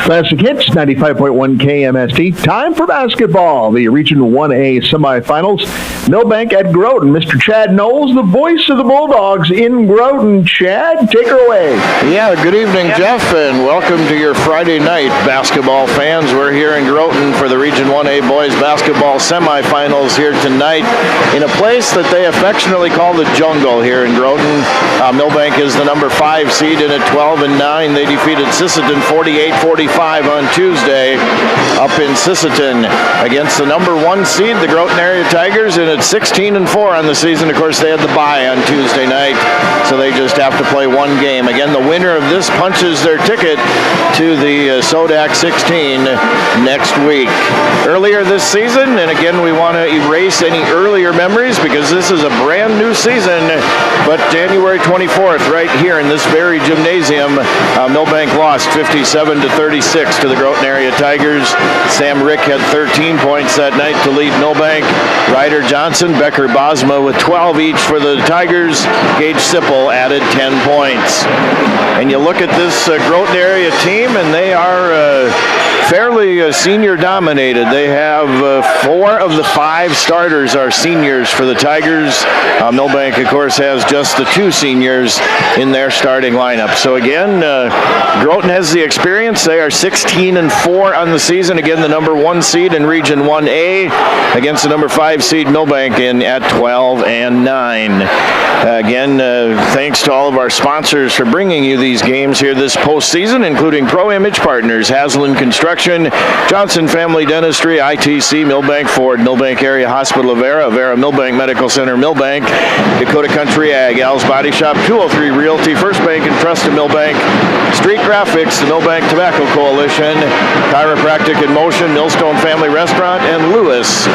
Classic Hits, 95.1 KMSD. Time for basketball. The Region 1A semifinals. Milbank at Groton. Mr. Chad Knowles, the voice of the Bulldogs in Groton. Chad, take her away. Yeah, good evening, Jeff, and welcome to your Friday night, basketball fans. We're here in Groton for the Region 1A boys basketball semifinals here tonight in a place that they affectionately call the Jungle here in Groton. Milbank is the number 5 seed in at 12-9. They defeated Sisseton 48-45 on Tuesday up in Sisseton against the number 1 seed, the Groton Area Tigers, and it's 16-4 on the season. Of course, they had the bye on Tuesday night, so they just have to play one game. Again, the winner of this punches their ticket to the Sodak 16 next week. Earlier this season, and again, we want to erase any earlier memories because this is a brand new season, but January 24th, right here in this very gymnasium, Milbank lost 57-36 to the Groton Area Tigers. Sam Rick had 13 points that night to lead Milbank. Ryder Johnson, Becker Bosma with 12 each for the Tigers. Gage Sipple added 10 points. And you look at this Groton Area team, and they are fairly senior dominated. They have 4 of the 5 starters are seniors for the Tigers. Milbank, of course, has just the 2 seniors in their starting lineup. So again, Groton has the experience. They are 16-4 on the season. Again, the number 1 seed in Region 1A against the number 5 seed Milbank at 12-9. Again, thanks to all of our sponsors for bringing you these games here this postseason, including Pro Image Partners, Haslam Construction, Johnson Family Dentistry, ITC, Milbank Ford, Milbank Area Hospital, Avera Milbank Medical Center, Milbank, Dakota Country Ag, Al's Body Shop, 203 Realty, First Bank and Trust of Milbank, Street Graphics, the Milbank Tobacco Coalition, Chiropractic in Motion, Millstone Family Restaurant, and Lewis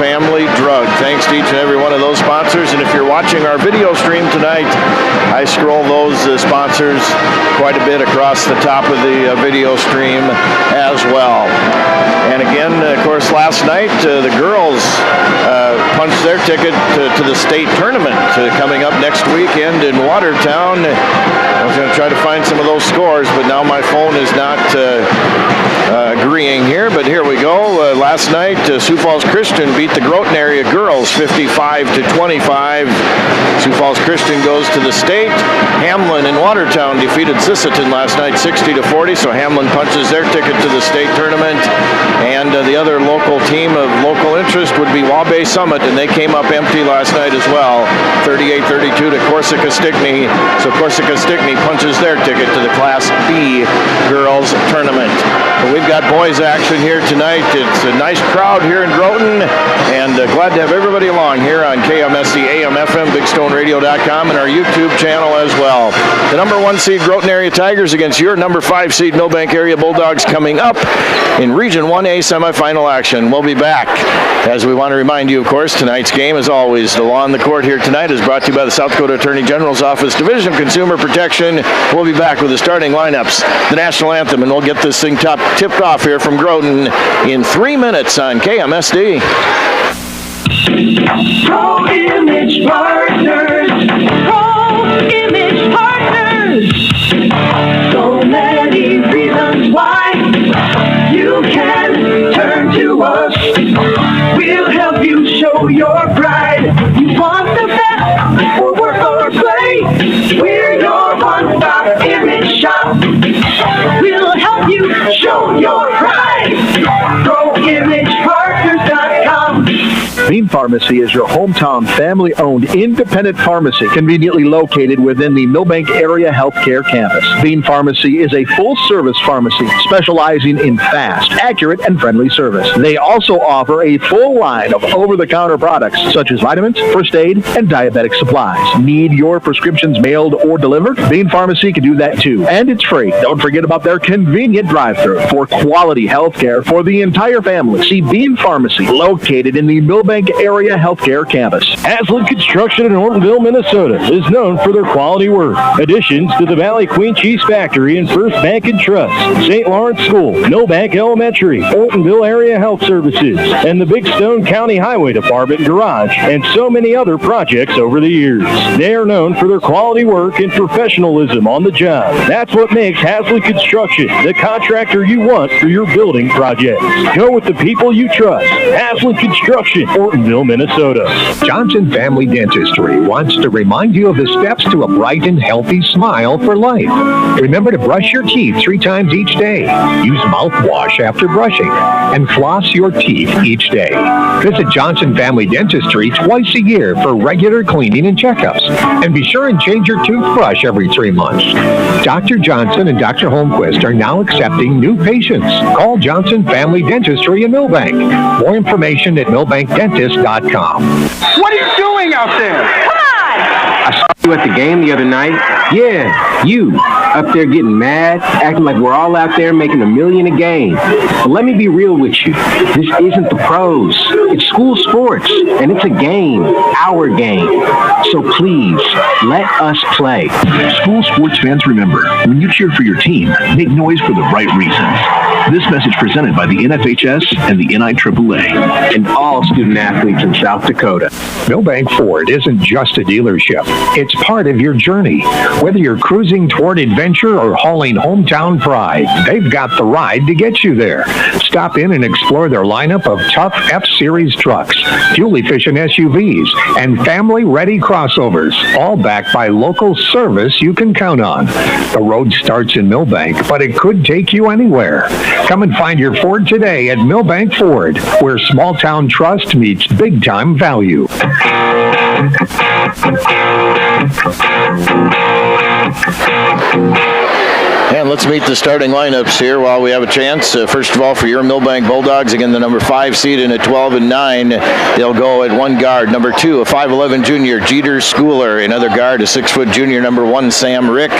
Family Drug. Thanks to each and every one of those sponsors. And if you're watching our video stream tonight, I scroll those sponsors quite a bit across the top of the video stream as well. And again, of course, last night, the girls punched their ticket to the state tournament coming up next weekend in Watertown. I was going to try to find some of those scores, but now my phone is not agreeing here, but here we go. Last night, Sioux Falls Christian beat the Groton Area girls 55-25. Sioux Falls Christian goes to the state. Hamlin in Watertown defeated Sisseton last night 60-40, so Hamlin punches their ticket to the state tournament. And the other local team of local interest would be Waubay Summit, and they came up empty last night as well, 38-32 to Corsica Stickney. So Corsica Stickney punches their ticket to the Class B girls tournament. But we've got boys action here tonight. It's a nice crowd here in Groton, and glad to have everybody along here on KMSD AM FM, BigStoneRadio.com, and our YouTube channel as well. The number 1 seed Groton Area Tigers against your number 5 seed Milbank Area Bulldogs coming up in Region 1A semifinal action. We'll be back. As we want to remind you, of course, tonight's game, as always, the law on the court here tonight is brought to you by the South Dakota Attorney General's Office, Division of Consumer Protection. We'll be back with the starting lineups, the national anthem, and we'll get this thing tipped off here from Groton in 3 minutes on KMSD. Pro Image Partners. Pro Image Partners. So many reasons why you can turn to us. We'll help you show your pride. You want the best for work or play. We're your one-stop image shop. We'll help you show your pride. ProImagePartners.com. Bean Pharmacy is your hometown family-owned independent pharmacy conveniently located within the Milbank Area Healthcare Campus. Bean Pharmacy is a full-service pharmacy specializing in fast, accurate, and friendly service. They also offer a full line of over-the-counter products such as vitamins, first aid, and diabetic supplies. Need your prescriptions mailed or delivered? Bean Pharmacy can do that too, and it's free. Don't forget about their convenient drive-thru for quality healthcare for the entire family. See Bean Pharmacy, located in the Milbank Milbank Area Healthcare Campus. Haslam Construction in Ortonville, Minnesota is known for their quality work. Additions to the Valley Queen Cheese Factory and First Bank and Trust, St. Lawrence School, Milbank Elementary, Ortonville Area Health Services, and the Big Stone County Highway Department Garage, and so many other projects over the years. They are known for their quality work and professionalism on the job. That's what makes Haslam Construction the contractor you want for your building projects. Go with the people you trust. Haslam Construction, Ortonville, Minnesota. Johnson Family Dentistry wants to remind you of the steps to a bright and healthy smile for life. Remember to brush your teeth 3 times each day. Use mouthwash after brushing. And floss your teeth each day. Visit Johnson Family Dentistry twice a year for regular cleaning and checkups. And be sure and change your toothbrush every 3 months. Dr. Johnson and Dr. Holmquist are now accepting new patients. Call Johnson Family Dentistry in Milbank. More information at milbankdentist.com. What are you doing out there? Come on! I saw you at the game the other night. Yeah, you. Up there getting mad, acting like we're all out there making $1 million a game. But let me be real with you. This isn't the pros. It's school sports, and it's a game, our game. So please, let us play. School sports fans, remember, when you cheer for your team, make noise for the right reasons. This message presented by the NFHS and the NIAAA. And all student athletes in South Dakota. Milbank Ford isn't just a dealership. It's part of your journey. Whether you're cruising toward adventure or hauling hometown pride, they've got the ride to get you there. Stop in and explore their lineup of tough F-Series trucks, fuel-efficient SUVs, and family-ready crossovers, all backed by local service you can count on. The road starts in Milbank, but it could take you anywhere. Come and find your Ford today at Milbank Ford, where small-town trust meets big-time value. And let's meet the starting lineups here while we have a chance. First of all, for your Milbank Bulldogs, again, the number 5 seed in at 12 and 9. They'll go at one guard. Number 2, a 5'11 junior, Jeter Schooler. Another guard, a 6-foot junior, number 1, Sam Rick.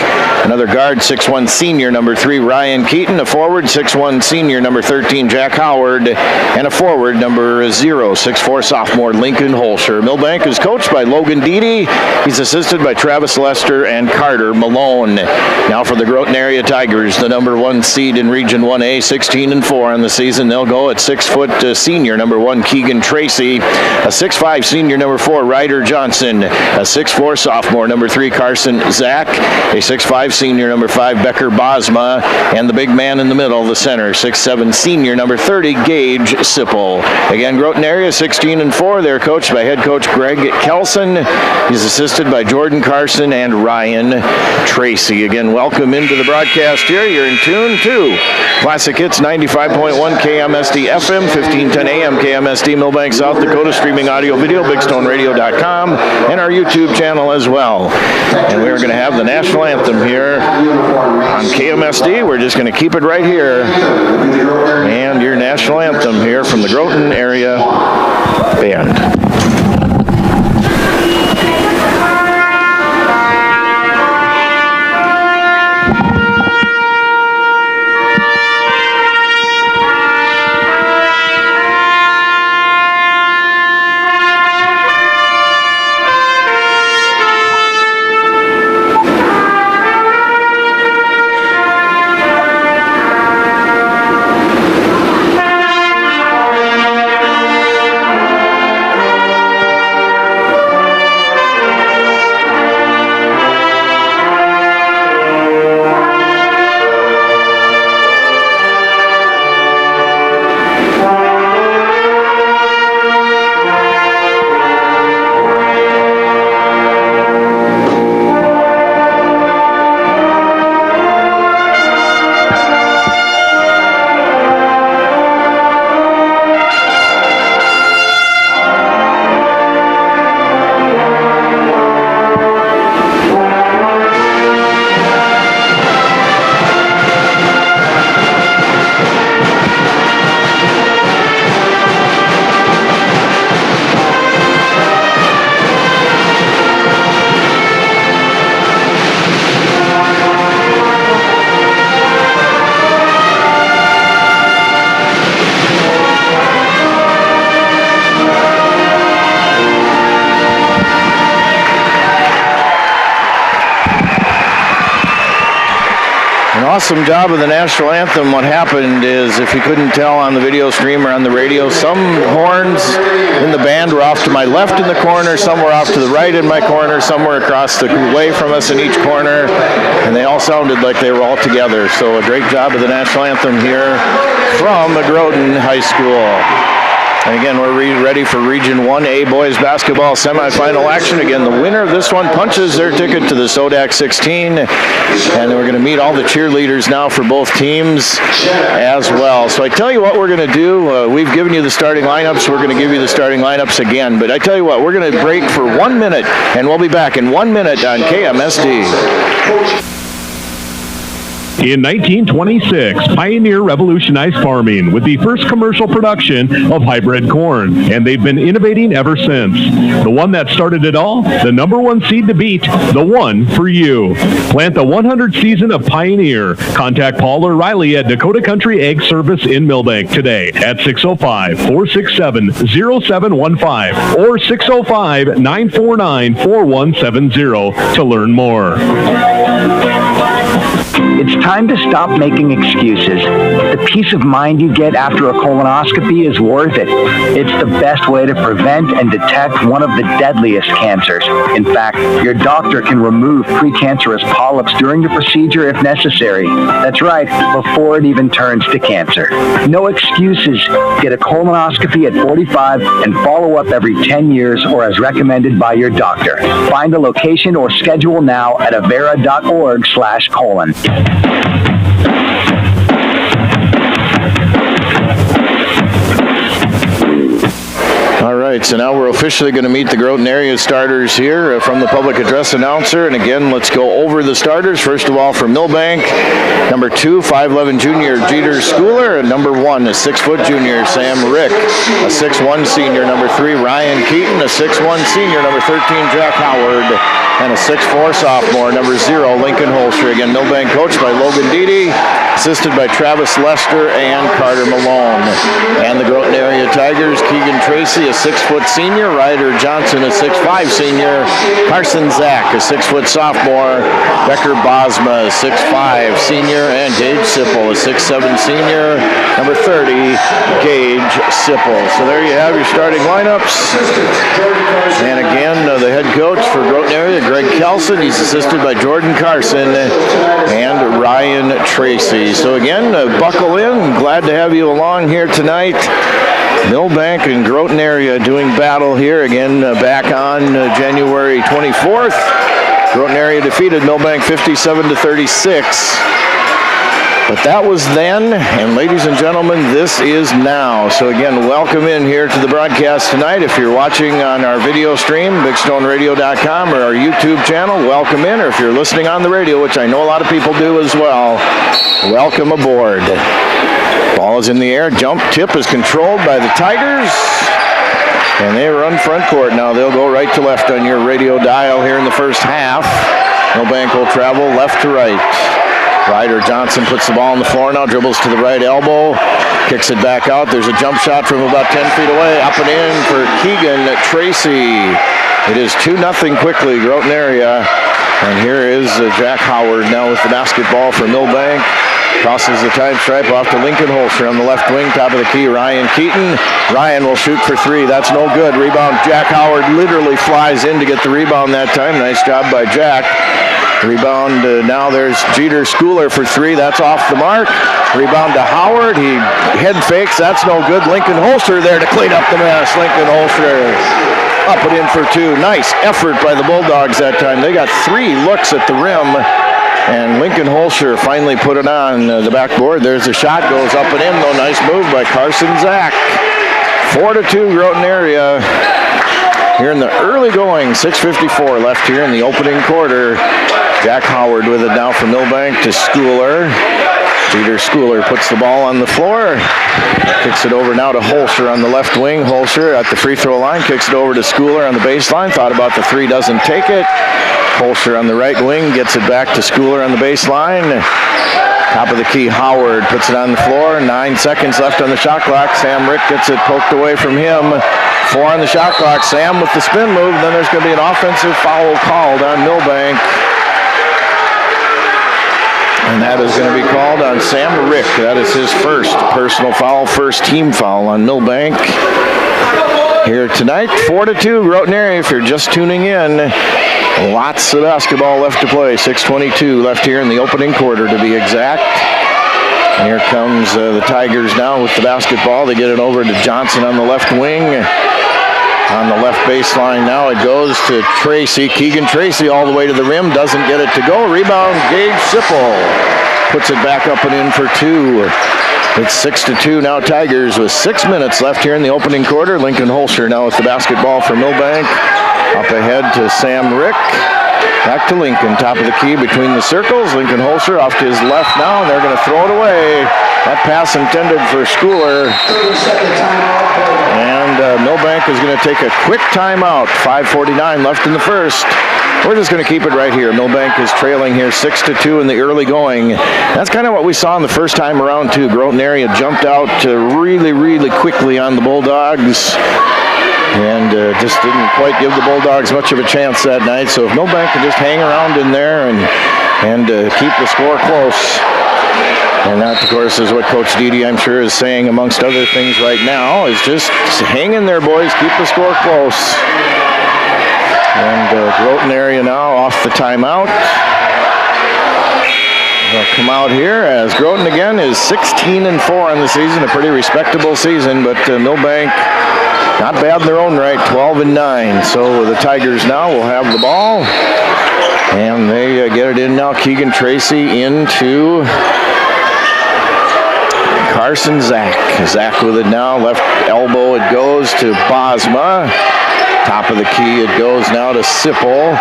Another guard, 6'1 senior, number 3, Ryan Keaton. A forward, 6'1 senior, number 13, Jack Howard. And a forward, number 0, 6'4 sophomore, Lincoln Holscher. Milbank is coached by Logan Deedy. He's assisted by Travis Lester and Carter Malone. Now for the Groton area Tigers, the number 1 seed in Region 1A, 16-4 on the season. They'll go at 6-foot senior, number 1, Keegan Tracy. A 6'5 senior, number 4, Ryder Johnson. A 6'4 sophomore, number 3, Carson Zach. A 6'5 senior, number 5, Becker Bosma. And the big man in the middle, the center, 6'7 senior, number 30, Gage Sipple. Again, Groton area, 16-4. They're coached by head coach Greg Kelson. He's assisted by Jordan Carson and Ryan Tracy. Again, welcome into the broadcast here. You're in tune to Classic Hits 95.1 KMSD FM, 1510 AM KMSD Milbank, South Dakota, streaming audio video, bigstoneradio.com, and our YouTube channel as well. And we're going to have the national anthem here on KMSD. We're just going to keep it right here. And your national anthem here from the Groton area band. Awesome job of the national anthem. What happened is, if you couldn't tell on the video stream or on the radio, some horns in the band were off to my left in the corner, some were off to the right in my corner, some were across the way from us in each corner, and they all sounded like they were all together. So a great job of the national anthem here from Groton High School. And again, we're ready for Region 1A boys basketball semifinal action. Again, the winner of this one punches their ticket to the SODAC 16. And we're going to meet all the cheerleaders now for both teams as well. So I tell you what we're going to do. We've given you the starting lineups. We're going to give you the starting lineups again. But I tell you what, we're going to break for 1 minute, and we'll be back in 1 minute on KMSD. In 1926, Pioneer revolutionized farming with the first commercial production of hybrid corn, and they've been innovating ever since. The one that started it all, the number one seed to beat, the one for you. Plant the 100th season of Pioneer. Contact Paul or Riley at Dakota Country Ag Service in Milbank today at 605-467-0715 or 605-949-4170 to learn more. It's time to stop making excuses. The peace of mind you get after a colonoscopy is worth it. It's the best way to prevent and detect one of the deadliest cancers. In fact, your doctor can remove precancerous polyps during the procedure if necessary. That's right, before it even turns to cancer. No excuses. Get a colonoscopy at 45 and follow up every 10 years or as recommended by your doctor. Find a location or schedule now at avera.org/colon. All right, so now we're officially going to meet the Groton area starters here from the public address announcer. And again, let's go over the starters. First of all, for Milbank, number 2, 5'11" junior Jeter Schooler, and number 1, a 6-foot junior Sam Rick, a 6'1" senior number 3 Ryan Keaton, a 6'1" senior number 13 Jack Howard, and a 6'4" sophomore number 0 Lincoln Holster. Again, Milbank coached by Logan Deedy, assisted by Travis Lester and Carter Malone. And the Groton area Tigers, Keegan Tracy, a 6-foot senior, Ryder Johnson, a 6'5" senior, Carson Zach, a 6-foot sophomore, Becker Bosma, a 6'5" senior, and Gage Sipple, a 6'7" senior, number 30 Gage Sipple. So there you have your starting lineups. And again, the head coach for Groton area, Greg Kelson, he's assisted by Jordan Carson and Ryan Tracy. So again, buckle in. Glad to have you along here tonight. Milbank and Groton area doing battle here again back on January 24th. Groton area defeated Milbank 57-36. But that was then, and ladies and gentlemen, this is now. So again, welcome in here to the broadcast tonight. If you're watching on our video stream, BigStoneRadio.com, or our YouTube channel, welcome in. Or if you're listening on the radio, which I know a lot of people do as well, welcome aboard. Ball is in the air. Jump tip is controlled by the Tigers. And they run front court now. They'll go right to left on your radio dial here in the first half. Milbank will travel left to right. Ryder Johnson puts the ball on the floor now, dribbles to the right elbow, kicks it back out. There's a jump shot from about 10 feet away. Up and in for Keegan Tracy. It is 2-0 quickly, Groton area. And here is Jack Howard now with the basketball for Milbank. Crosses the time stripe off to Lincoln Holster on the left wing, top of the key, Ryan Keaton. Ryan will shoot for 3. That's no good. Rebound. Jack Howard literally flies in to get the rebound that time. Nice job by Jack. Rebound, now there's Jeter Schooler for 3. That's off the mark. Rebound to Howard. He head fakes. That's no good. Lincoln Holster there to clean up the mess. Lincoln Holster up and in for 2. Nice effort by the Bulldogs that time. They got 3 looks at the rim. And Lincoln Holster finally put it on the backboard. There's a shot. Goes up and in, though. Nice move by Carson Zach. 4-2 Groton area. Here in the early going, 6:54 left here in the opening quarter. Jack Howard with it now from Milbank to Schooler. Jeter Schooler puts the ball on the floor. Kicks it over now to Holster on the left wing. Holster at the free throw line. Kicks it over to Schooler on the baseline. Thought about the 3, doesn't take it. Holster on the right wing gets it back to Schooler on the baseline. Top of the key, Howard puts it on the floor. 9 seconds left on the shot clock. Sam Rick gets it poked away from him. 4 on the shot clock. Sam with the spin move. Then there's going to be an offensive foul called on Milbank. And that is going to be called on Sam Rick. That is his first personal foul, first team foul on Milbank. Here tonight, 4-2, Groton area, if you're just tuning in. Lots of basketball left to play. 6:22 left here in the opening quarter, to be exact. And here comes the Tigers now with the basketball. They get it over to Johnson on the left wing. On the left baseline now, it goes to Tracy. Keegan Tracy all the way to the rim. Doesn't get it to go. Rebound, Gage Sipple. Puts it back up and in for two. It's 6-2 now, Tigers with 6 minutes left here in the opening quarter. Lincoln Holscher now with the basketball for Milbank. Up ahead to Sam Rick. Back to Lincoln, top of the key between the circles. Lincoln Holscher off to his left now, and they're going to throw it away. That pass intended for Schooler. And Milbank is going to take a quick timeout. 5:49 left in the first. We're just going to keep it right here. Milbank is trailing here 6-2 in the early going. That's kind of what we saw in the first time around, too. Groton area jumped out really, really quickly on the Bulldogs. And just didn't quite give the Bulldogs much of a chance that night. So if Milbank can just hang around in there and keep the score close. And that, of course, is what Coach Dede, I'm sure, is saying, amongst other things right now, is just hang in there, boys. Keep the score close. And Groton area now off the timeout. They'll come out here as Groton again is 16-4 on the season, a pretty respectable season, but Milbank not bad in their own right, 12-9. So the Tigers now will have the ball, and they get it in now. Keegan Tracy into Carson Zach. Zach with it now, left elbow it goes to Bosma. Top of the key it goes now to Sipple.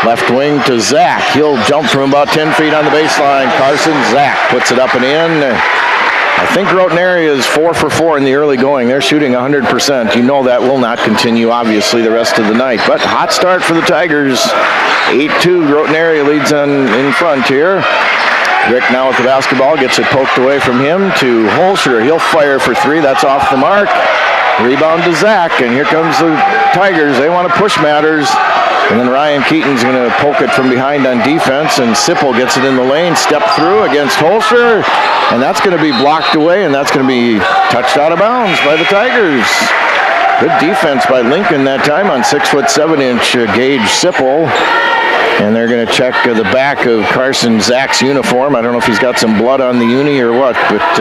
Left wing to Zach. He'll jump from about 10 feet on the baseline. Carson Zach puts it up and in. I think Groton area is 4 for 4 in the early going. They're shooting 100%. You know that will not continue, obviously, the rest of the night. But hot start for the Tigers. 8-2, Groton area leads in front here. Rick now with the basketball, gets it poked away from him to Holscher. He'll fire for three. That's off the mark. Rebound to Zach, and here comes the Tigers. They want to push matters. And then Ryan Keaton's going to poke it from behind on defense, and Sipple gets it in the lane, step through against Holscher, and that's going to be blocked away, and that's going to be touched out of bounds by the Tigers. Good defense by Lincoln that time on 6'7" Gage Sipple. And they're going to check the back of Carson Zach's uniform. I don't know if he's got some blood on the uni or what, but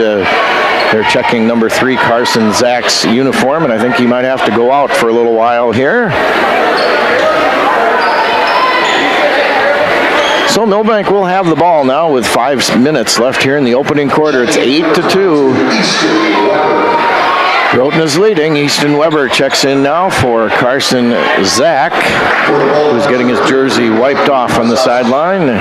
they're checking number 3 Carson Zach's uniform, and I think he might have to go out for a little while here. So Milbank will have the ball now with 5 minutes left here in the opening quarter. It's 8-2. Groton is leading. Easton Weber checks in now for Carson Zach, who's getting his jersey wiped off on the sideline.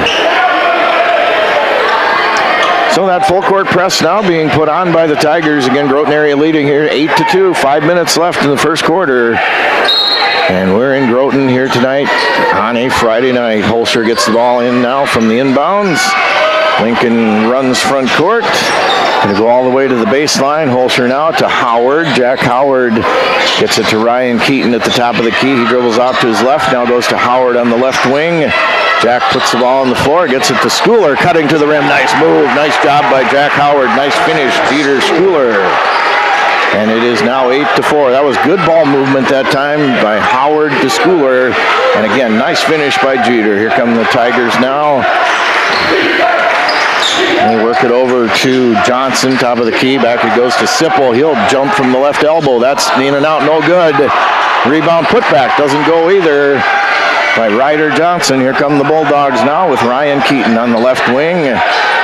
So that full court press now being put on by the Tigers. Again, Groton area leading here 8-2. 5 minutes left in the first quarter. And we're in Groton here tonight on a Friday night. Holscher gets the ball in now from the inbounds. Lincoln runs front court. Going to go all the way to the baseline. Holscher now to Howard. Jack Howard gets it to Ryan Keaton at the top of the key. He dribbles off to his left. Now goes to Howard on the left wing. Jack puts the ball on the floor. Gets it to Schooler. Cutting to the rim. Nice move. Nice job by Jack Howard. Nice finish. Peter Schooler. And it is now 8-4. That was good ball movement that time by Howard to Schooler. And again, nice finish by Jeter. Here come the Tigers now. They work it over to Johnson, top of the key. Back it goes to Sipple. He'll jump from the left elbow. That's in and out, no good. Rebound putback doesn't go either by Ryder Johnson. Here come the Bulldogs now with Ryan Keaton on the left wing.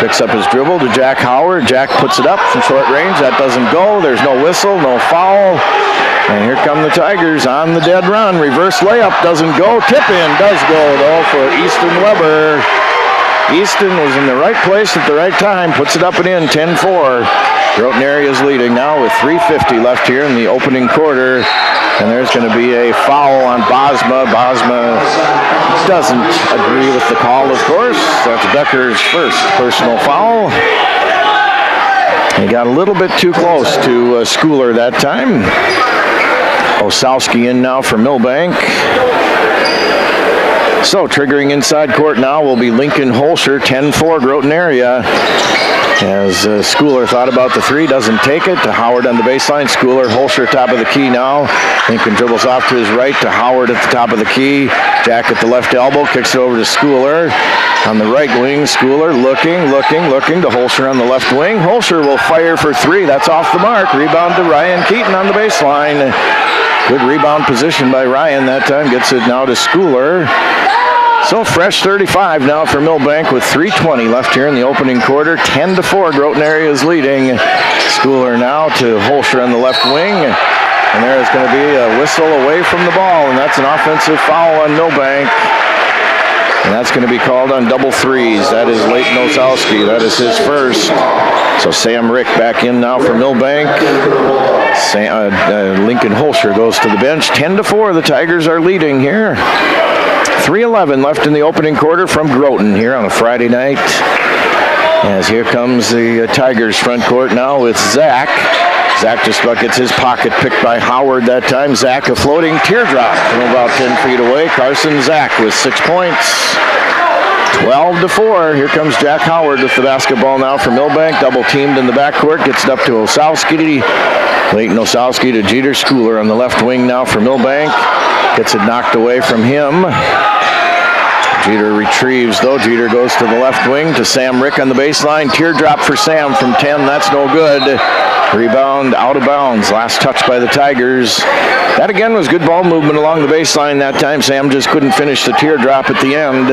Picks up his dribble to Jack Howard. Jack puts it up from short range. That doesn't go. There's no whistle, no foul. And here come the Tigers on the dead run. Reverse layup doesn't go. Tip in does go, though, for Easton Weber. Easton was in the right place at the right time. Puts it up and in, 10-4. Groton area is leading now with 3:50 left here in the opening quarter. And there's going to be a foul on Bosma. Bosma doesn't agree with the call, of course. That's Becker's first personal foul. He got a little bit too close to Schooler that time. Osowski in now for Milbank. So triggering inside court now will be Lincoln Holscher, 10-4 Groton area. As Schooler thought about the three, doesn't take it. To Howard on the baseline. Schooler, Holscher top of the key now. Lincoln dribbles off to his right to Howard at the top of the key. Jack at the left elbow, kicks it over to Schooler. On the right wing, Schooler looking to Holscher on the left wing. Holscher will fire for three. That's off the mark. Rebound to Ryan Keaton on the baseline. Good rebound position by Ryan that time. Gets it now to Schooler. So fresh 35 now for Milbank with 3:20 left here in the opening quarter. 10-4, Groton area is leading. Schooler now to Holscher on the left wing. And there is going to be a whistle away from the ball, and that's an offensive foul on Milbank. And that's going to be called on double threes. That is Leighton Osowski. That is his first. So Sam Rick back in now for Milbank. Lincoln Holscher goes to the bench. 10-4, the Tigers are leading here. 3:11 left in the opening quarter from Groton here on a Friday night. As here comes the Tigers front court now with Zach. Zach just about gets his pocket picked by Howard that time. Zach a floating teardrop from about 10 feet away. Carson Zach with 6 points. 12-4. Here comes Jack Howard with the basketball now for Milbank. Double teamed in the backcourt. Gets it up to Osowski. Leighton Osowski to Jeter. Schooler on the left wing now for Milbank. Gets it knocked away from him. Jeter retrieves, though. Jeter goes to the left wing to Sam Rick on the baseline. Teardrop for Sam from 10. That's no good. Rebound out of bounds. Last touch by the Tigers. That again was good ball movement along the baseline that time. Sam just couldn't finish the teardrop at the end.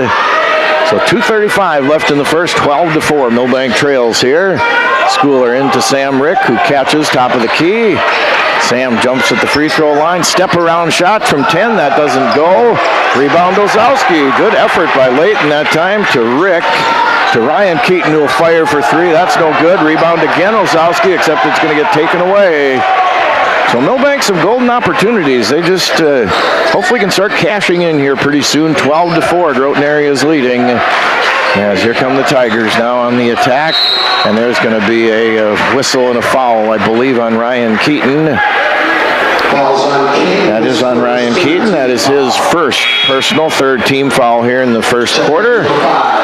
So 2:35 left in the first. 12-4. Milbank trails here. Schooler into Sam Rick, who catches top of the key. Sam jumps at the free throw line. Step around shot from 10. That doesn't go. Rebound Osowski. Good effort by Leighton that time to Rick. To Ryan Keaton, who will fire for three. That's no good. Rebound again, Osowski, except it's going to get taken away. So Milbank, some golden opportunities. They just hopefully can start cashing in here pretty soon. 12-4, Groton area is leading. As here come the Tigers now on the attack. And there's going to be a whistle and a foul, I believe, on Ryan Keaton. That is on Ryan Keaton. That is his first personal third team foul here in the first quarter.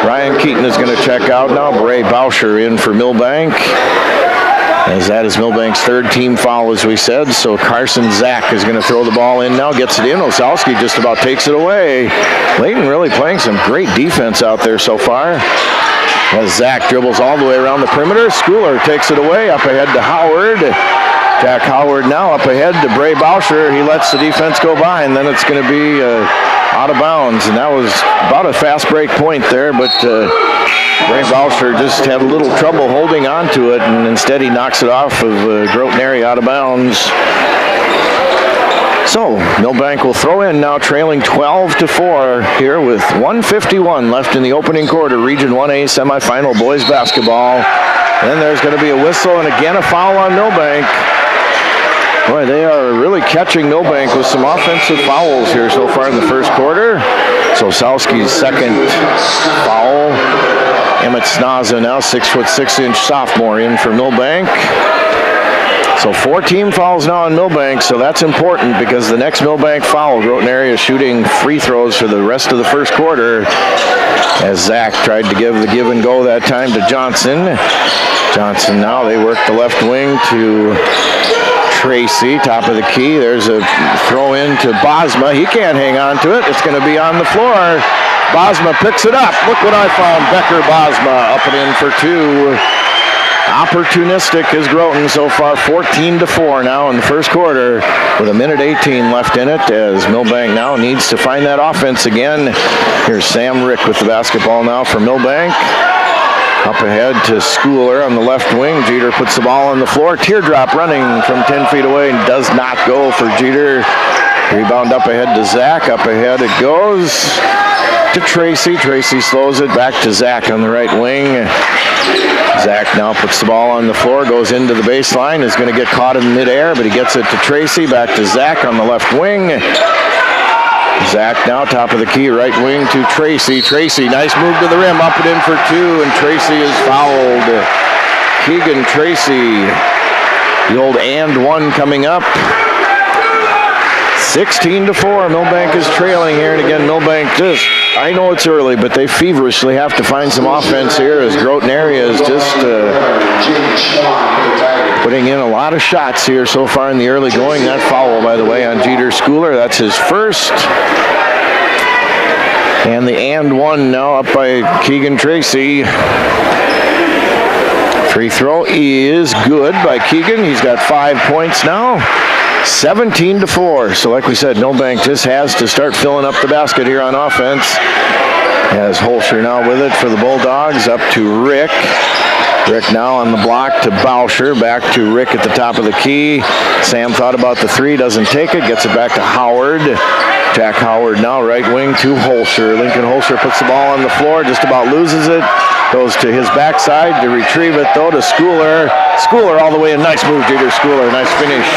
Ryan Keaton is going to check out now. Bray Bauscher in for Milbank. As that is Milbank's third team foul, as we said. So Carson Zach is going to throw the ball in now. Gets it in. Osowski just about takes it away. Leighton really playing some great defense out there so far. As Zach dribbles all the way around the perimeter. Schooler takes it away. Up ahead to Howard. Jack Howard now up ahead to Bray Bauscher. He lets the defense go by, and then it's going to be out of bounds. And that was about a fast break point there, but Bray Bauscher just had a little trouble holding on to it, and instead he knocks it off of Groton area out of bounds. So Milbank will throw in now, trailing 12-4 here with 1:51 left in the opening quarter. Region 1A semifinal boys basketball. Then there's going to be a whistle and again a foul on Milbank. Boy, they are really catching Milbank with some offensive fouls here so far in the first quarter. So Osowski's second foul. Emmett Snaza now, 6'6" sophomore in for Milbank. So 4 team fouls now on Milbank, so that's important because the next Milbank foul, Groton area shooting free throws for the rest of the first quarter. As Zach tried to give the give and go that time to Johnson. Johnson now, they work the left wing to Tracy, top of the key. There's a throw in to Bosma. He can't hang on to it. It's going to be on the floor. Bosma picks it up. Look what I found. Becker Bosma up and in for 2. Opportunistic is Groton so far, 14-4 now in the first quarter with 1:18 left in it as Milbank now needs to find that offense again. Here's Sam Rick with the basketball now for Milbank. Up ahead to Schooler on the left wing. Jeter puts the ball on the floor. Teardrop running from 10 feet away and does not go for Jeter. Rebound up ahead to Zach. Up ahead it goes to Tracy. Tracy slows it back to Zach on the right wing. Zach now puts the ball on the floor, goes into the baseline, is going to get caught in midair, but he gets it to Tracy, back to Zach on the left wing. Zach now top of the key, right wing to Tracy. Tracy, nice move to the rim, up and in for 2, and Tracy is fouled. Keegan Tracy, the old and one coming up. 16-4, Milbank is trailing here, and again, Milbank just, I know it's early, but they feverishly have to find some offense here as Groton area is just putting in a lot of shots here so far in the early going. That foul, by the way, on Jeter Schooler, that's his first. And the and one now up by Keegan Tracy. Free throw is good by Keegan. He's got 5 points now. 17-4. So like we said, Milbank just has to start filling up the basket here on offense. Has Holscher now with it for the Bulldogs. Up to Rick. Rick now on the block to Bauscher. Back to Rick at the top of the key. Sam thought about the three. Doesn't take it. Gets it back to Howard. Jack Howard now right wing to Holscher. Lincoln Holscher puts the ball on the floor. Just about loses it. Goes to his backside to retrieve it, though, to Schooler. Schooler all the way in. Nice move, Jeter Schooler. Nice finish.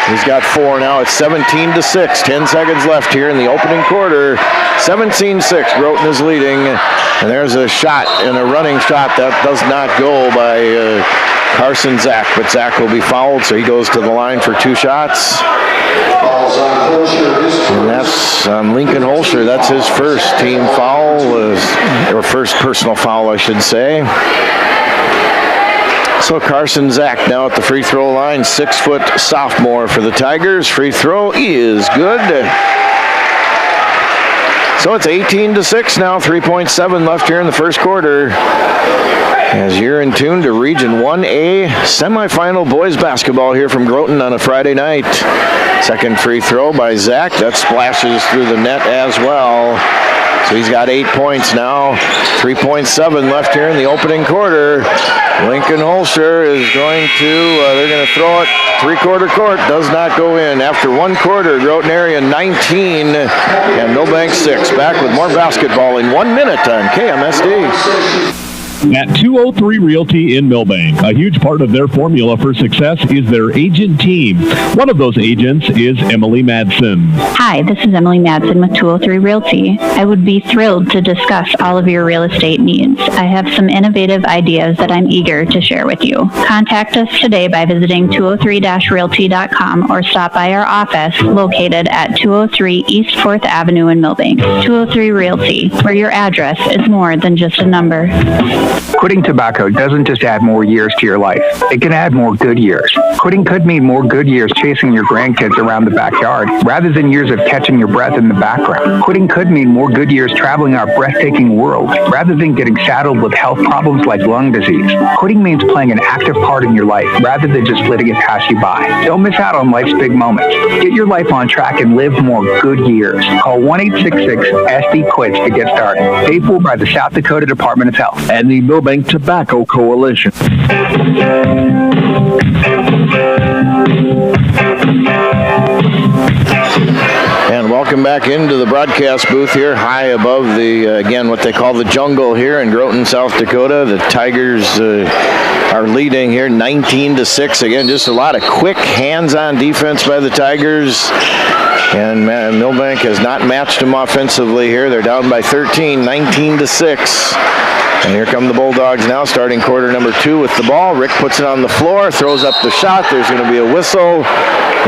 He's got 4 now. It's 17-6. 10 seconds left here in the opening quarter. 17-6. Groton is leading. And there's a shot, and a running shot that does not go by Carson Zach. But Zach will be fouled, so he goes to the line for 2 shots. And that's Lincoln Holscher. That's his first team foul, or first personal foul, I should say. So Carson Zach now at the free throw line, 6-foot sophomore for the Tigers. Free throw is good. So it's 18-6 now, 3.7 left here in the first quarter. As you're in tune to Region 1A semifinal boys basketball here from Groton on a Friday night. Second free throw by Zach. That splashes through the net as well. So he's got 8 points now. 3.7 left here in the opening quarter. Lincoln Holscher is going to, they're going to throw it. Three-quarter court does not go in. After 1 quarter, Groton area 19 and Milbank 6. Back with more basketball in 1 minute on KMSD. At 203 Realty in Milbank, a huge part of their formula for success is their agent team. One of those agents is Emily Madsen. Hi, this is Emily Madsen with 203 Realty. I would be thrilled to discuss all of your real estate needs. I have some innovative ideas that I'm eager to share with you. Contact us today by visiting 203-realty.com or stop by our office located at 203 East 4th Avenue in Milbank. 203 Realty, where your address is more than just a number. Quitting tobacco doesn't just add more years to your life. It can add more good years. Quitting could mean more good years chasing your grandkids around the backyard, rather than years of catching your breath in the background. Quitting could mean more good years traveling our breathtaking world, rather than getting saddled with health problems like lung disease. Quitting means playing an active part in your life, rather than just letting it pass you by. Don't miss out on life's big moments. Get your life on track and live more good years. Call 1-866-SD-QUITS to get started. Paid for by the South Dakota Department of Health and the Milbank Tobacco Coalition. And welcome back into the broadcast booth here, high above the, again, what they call the jungle here in Groton, South Dakota. The Tigers are leading here 19-6. Again, just a lot of quick hands-on defense by the Tigers. And Milbank has not matched them offensively here. They're down by 13, 19-6. And here come the Bulldogs now, starting quarter number 2 with the ball. Rick puts it on the floor, throws up the shot. There's going to be a whistle.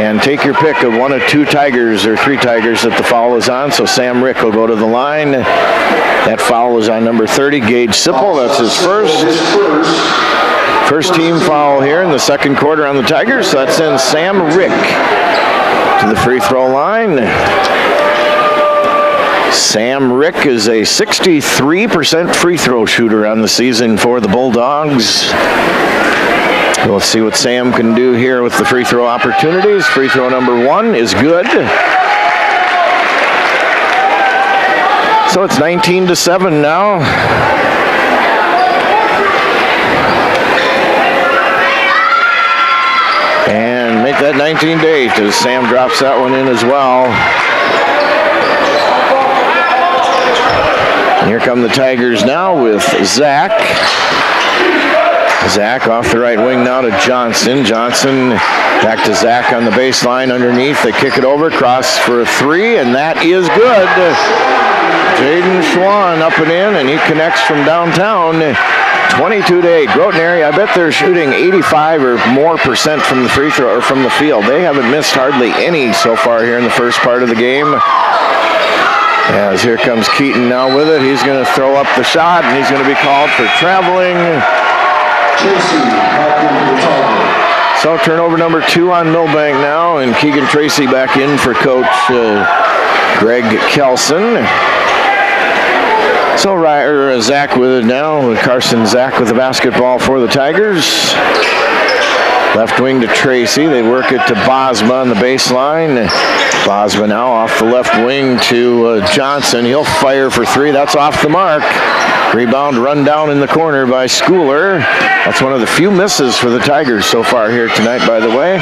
And take your pick of 1 of 2 Tigers or 3 Tigers that the foul is on. So Sam Rick will go to the line. That foul is on number 30, Gage Sipple. That's his first team foul here in the second quarter on the Tigers. So that sends Sam Rick to the free throw line. Sam Rick is a 63% free throw shooter on the season for the Bulldogs. Let's see what Sam can do here with the free throw opportunities. Free throw number 1 is good. So it's 19-7 now. And make that 19-8 as Sam drops that one in as well. And here come the Tigers now with Zach. Zach off the right wing now to Johnson. Johnson back to Zach on the baseline underneath. They kick it over, cross for a 3, and that is good. Jaden Schwann up and in, and he connects from downtown. 22-8. Groton area, I bet they're shooting 85 or more % from the free throw or from the field. They haven't missed hardly any so far here in the first part of the game. As here comes Keaton now with it. He's going to throw up the shot, and he's going to be called for traveling. So turnover number 2 on Milbank now, and Keegan Tracy back in for Coach Greg Kelson. So Zach with it now. Carson Zach with the basketball for the Tigers. Left wing to Tracy. They work it to Bosma on the baseline. Bosma now off the left wing to Johnson. He'll fire for 3. That's off the mark. Rebound run down in the corner by Schooler. That's one of the few misses for the Tigers so far here tonight, by the way.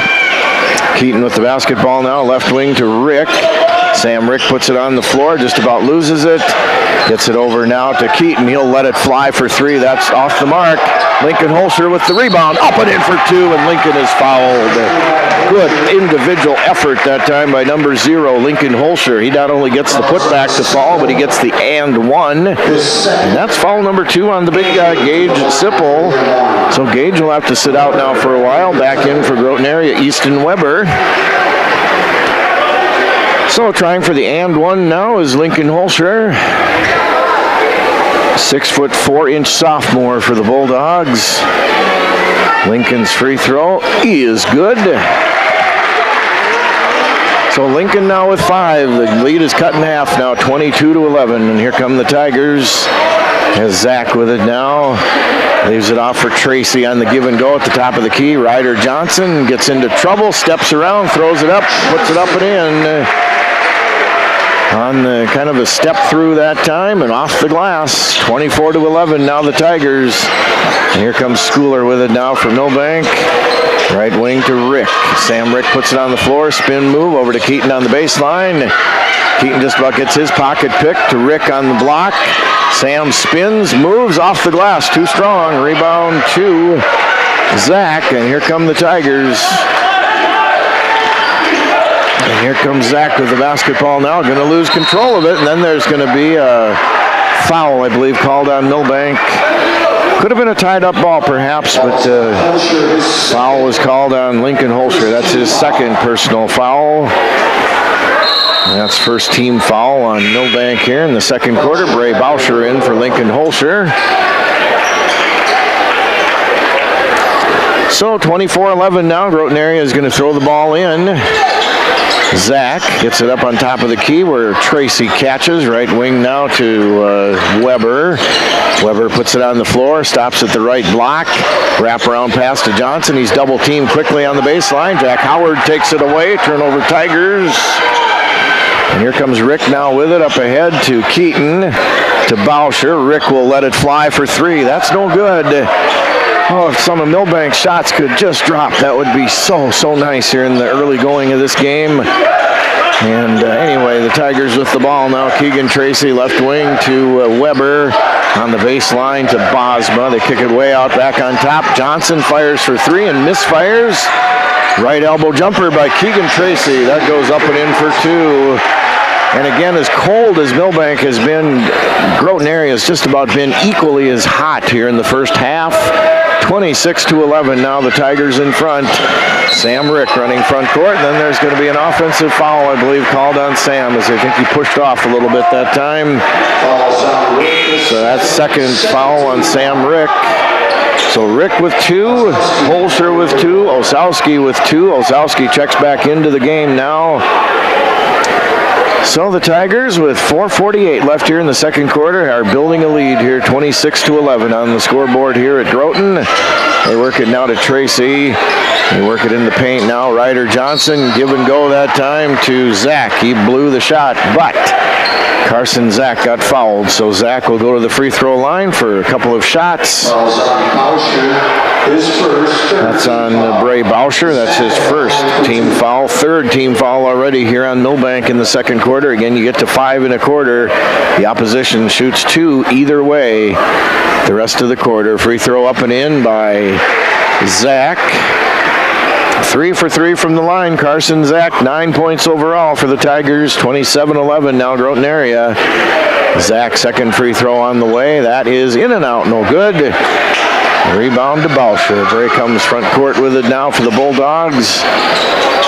Keaton with the basketball now. Left wing to Rick. Sam Rick puts it on the floor, just about loses it. Gets it over now to Keaton. He'll let it fly for 3. That's off the mark. Lincoln Holscher with the rebound. Up and in for 2, and Lincoln is fouled. Good individual effort that time by number 0, Lincoln Holscher. He not only gets the putback to fall, but he gets the and 1. And that's foul number 2 on the big guy, Gage Sipple. So Gage will have to sit out now for a while. Back in for Groton area, Easton Weber. So trying for the and 1 now is Lincoln Holscher. 6'4" sophomore for the Bulldogs. Lincoln's free throw is good. So Lincoln now with 5. The lead is cut in half now, 22-11. And here come the Tigers. Has Zach with it now. Leaves it off for Tracy on the give and go at the top of the key. Ryder Johnson gets into trouble, steps around, throws it up, puts it up and in. On the kind of a step through that time and off the glass. 24-11 now the Tigers. And here comes Schooler with it now for Milbank. Right wing to Rick. Sam Rick puts it on the floor. Spin move over to Keaton on the baseline. Keaton just about gets his pocket picked to Rick on the block. Sam spins, moves off the glass. Too strong. Rebound to Zach. And here come the Tigers. And here comes Zach with the basketball now. Going to lose control of it. And then there's going to be a foul, I believe, called on Milbank. Could have been a tied-up ball, perhaps, but foul was called on Lincoln Holscher. That's his second personal foul. And that's first team foul on Milbank here in the second quarter. Bray Bauscher in for Lincoln Holscher. So 24-11 now. Groton area is going to throw the ball in. Zach gets it up on top of the key where Tracy catches. Right wing now to Weber. Weber puts it on the floor, stops at the right block. Wrap around pass to Johnson. He's double teamed quickly on the baseline. Jack Howard takes it away. Turnover Tigers. And here comes Rick now with it up ahead to Keaton. To Bauscher. Rick will let it fly for 3. That's no good. Oh, if some of Milbank's shots could just drop, that would be so nice here in the early going of this game. And anyway, the Tigers with the ball now. Keegan Tracy, left wing to Weber. On the baseline to Bosma. They kick it way out back on top. Johnson fires for 3 and misfires. Right elbow jumper by Keegan Tracy. That goes up and in for 2. And again, as cold as Milbank has been, Groton area has just about been equally as hot here in the first half. 26-11 now, the Tigers in front. Sam Rick running front court. Then there's going to be an offensive foul, I believe, called on Sam, as I think he pushed off a little bit that time. So that's second foul on Sam Rick. So Rick with 2, Holscher with 2, Osowski with 2. Osowski checks back into the game now. So the Tigers, with 4:48 left here in the second quarter, are building a lead here, 26-11 on the scoreboard here at Groton. They work it now to Tracy. They work it in the paint now. Ryder Johnson, give and go that time to Zach. He blew the shot, but Carson Zach got fouled. So Zach will go to the free throw line for a couple of shots. That's on Bray Bauscher. That's his first team foul. Third team foul already here on Milbank in the second quarter. Again, you get to 5 1/4. The opposition shoots 2 either way the rest of the quarter. Free throw up and in by Zach. 3 for 3 from the line. Carson Zach, 9 points overall for the Tigers. 27-11 now Groton area. Zach, second free throw on the way. That is in and out, no good. Rebound to Bauscher. Bray comes front court with it now for the Bulldogs.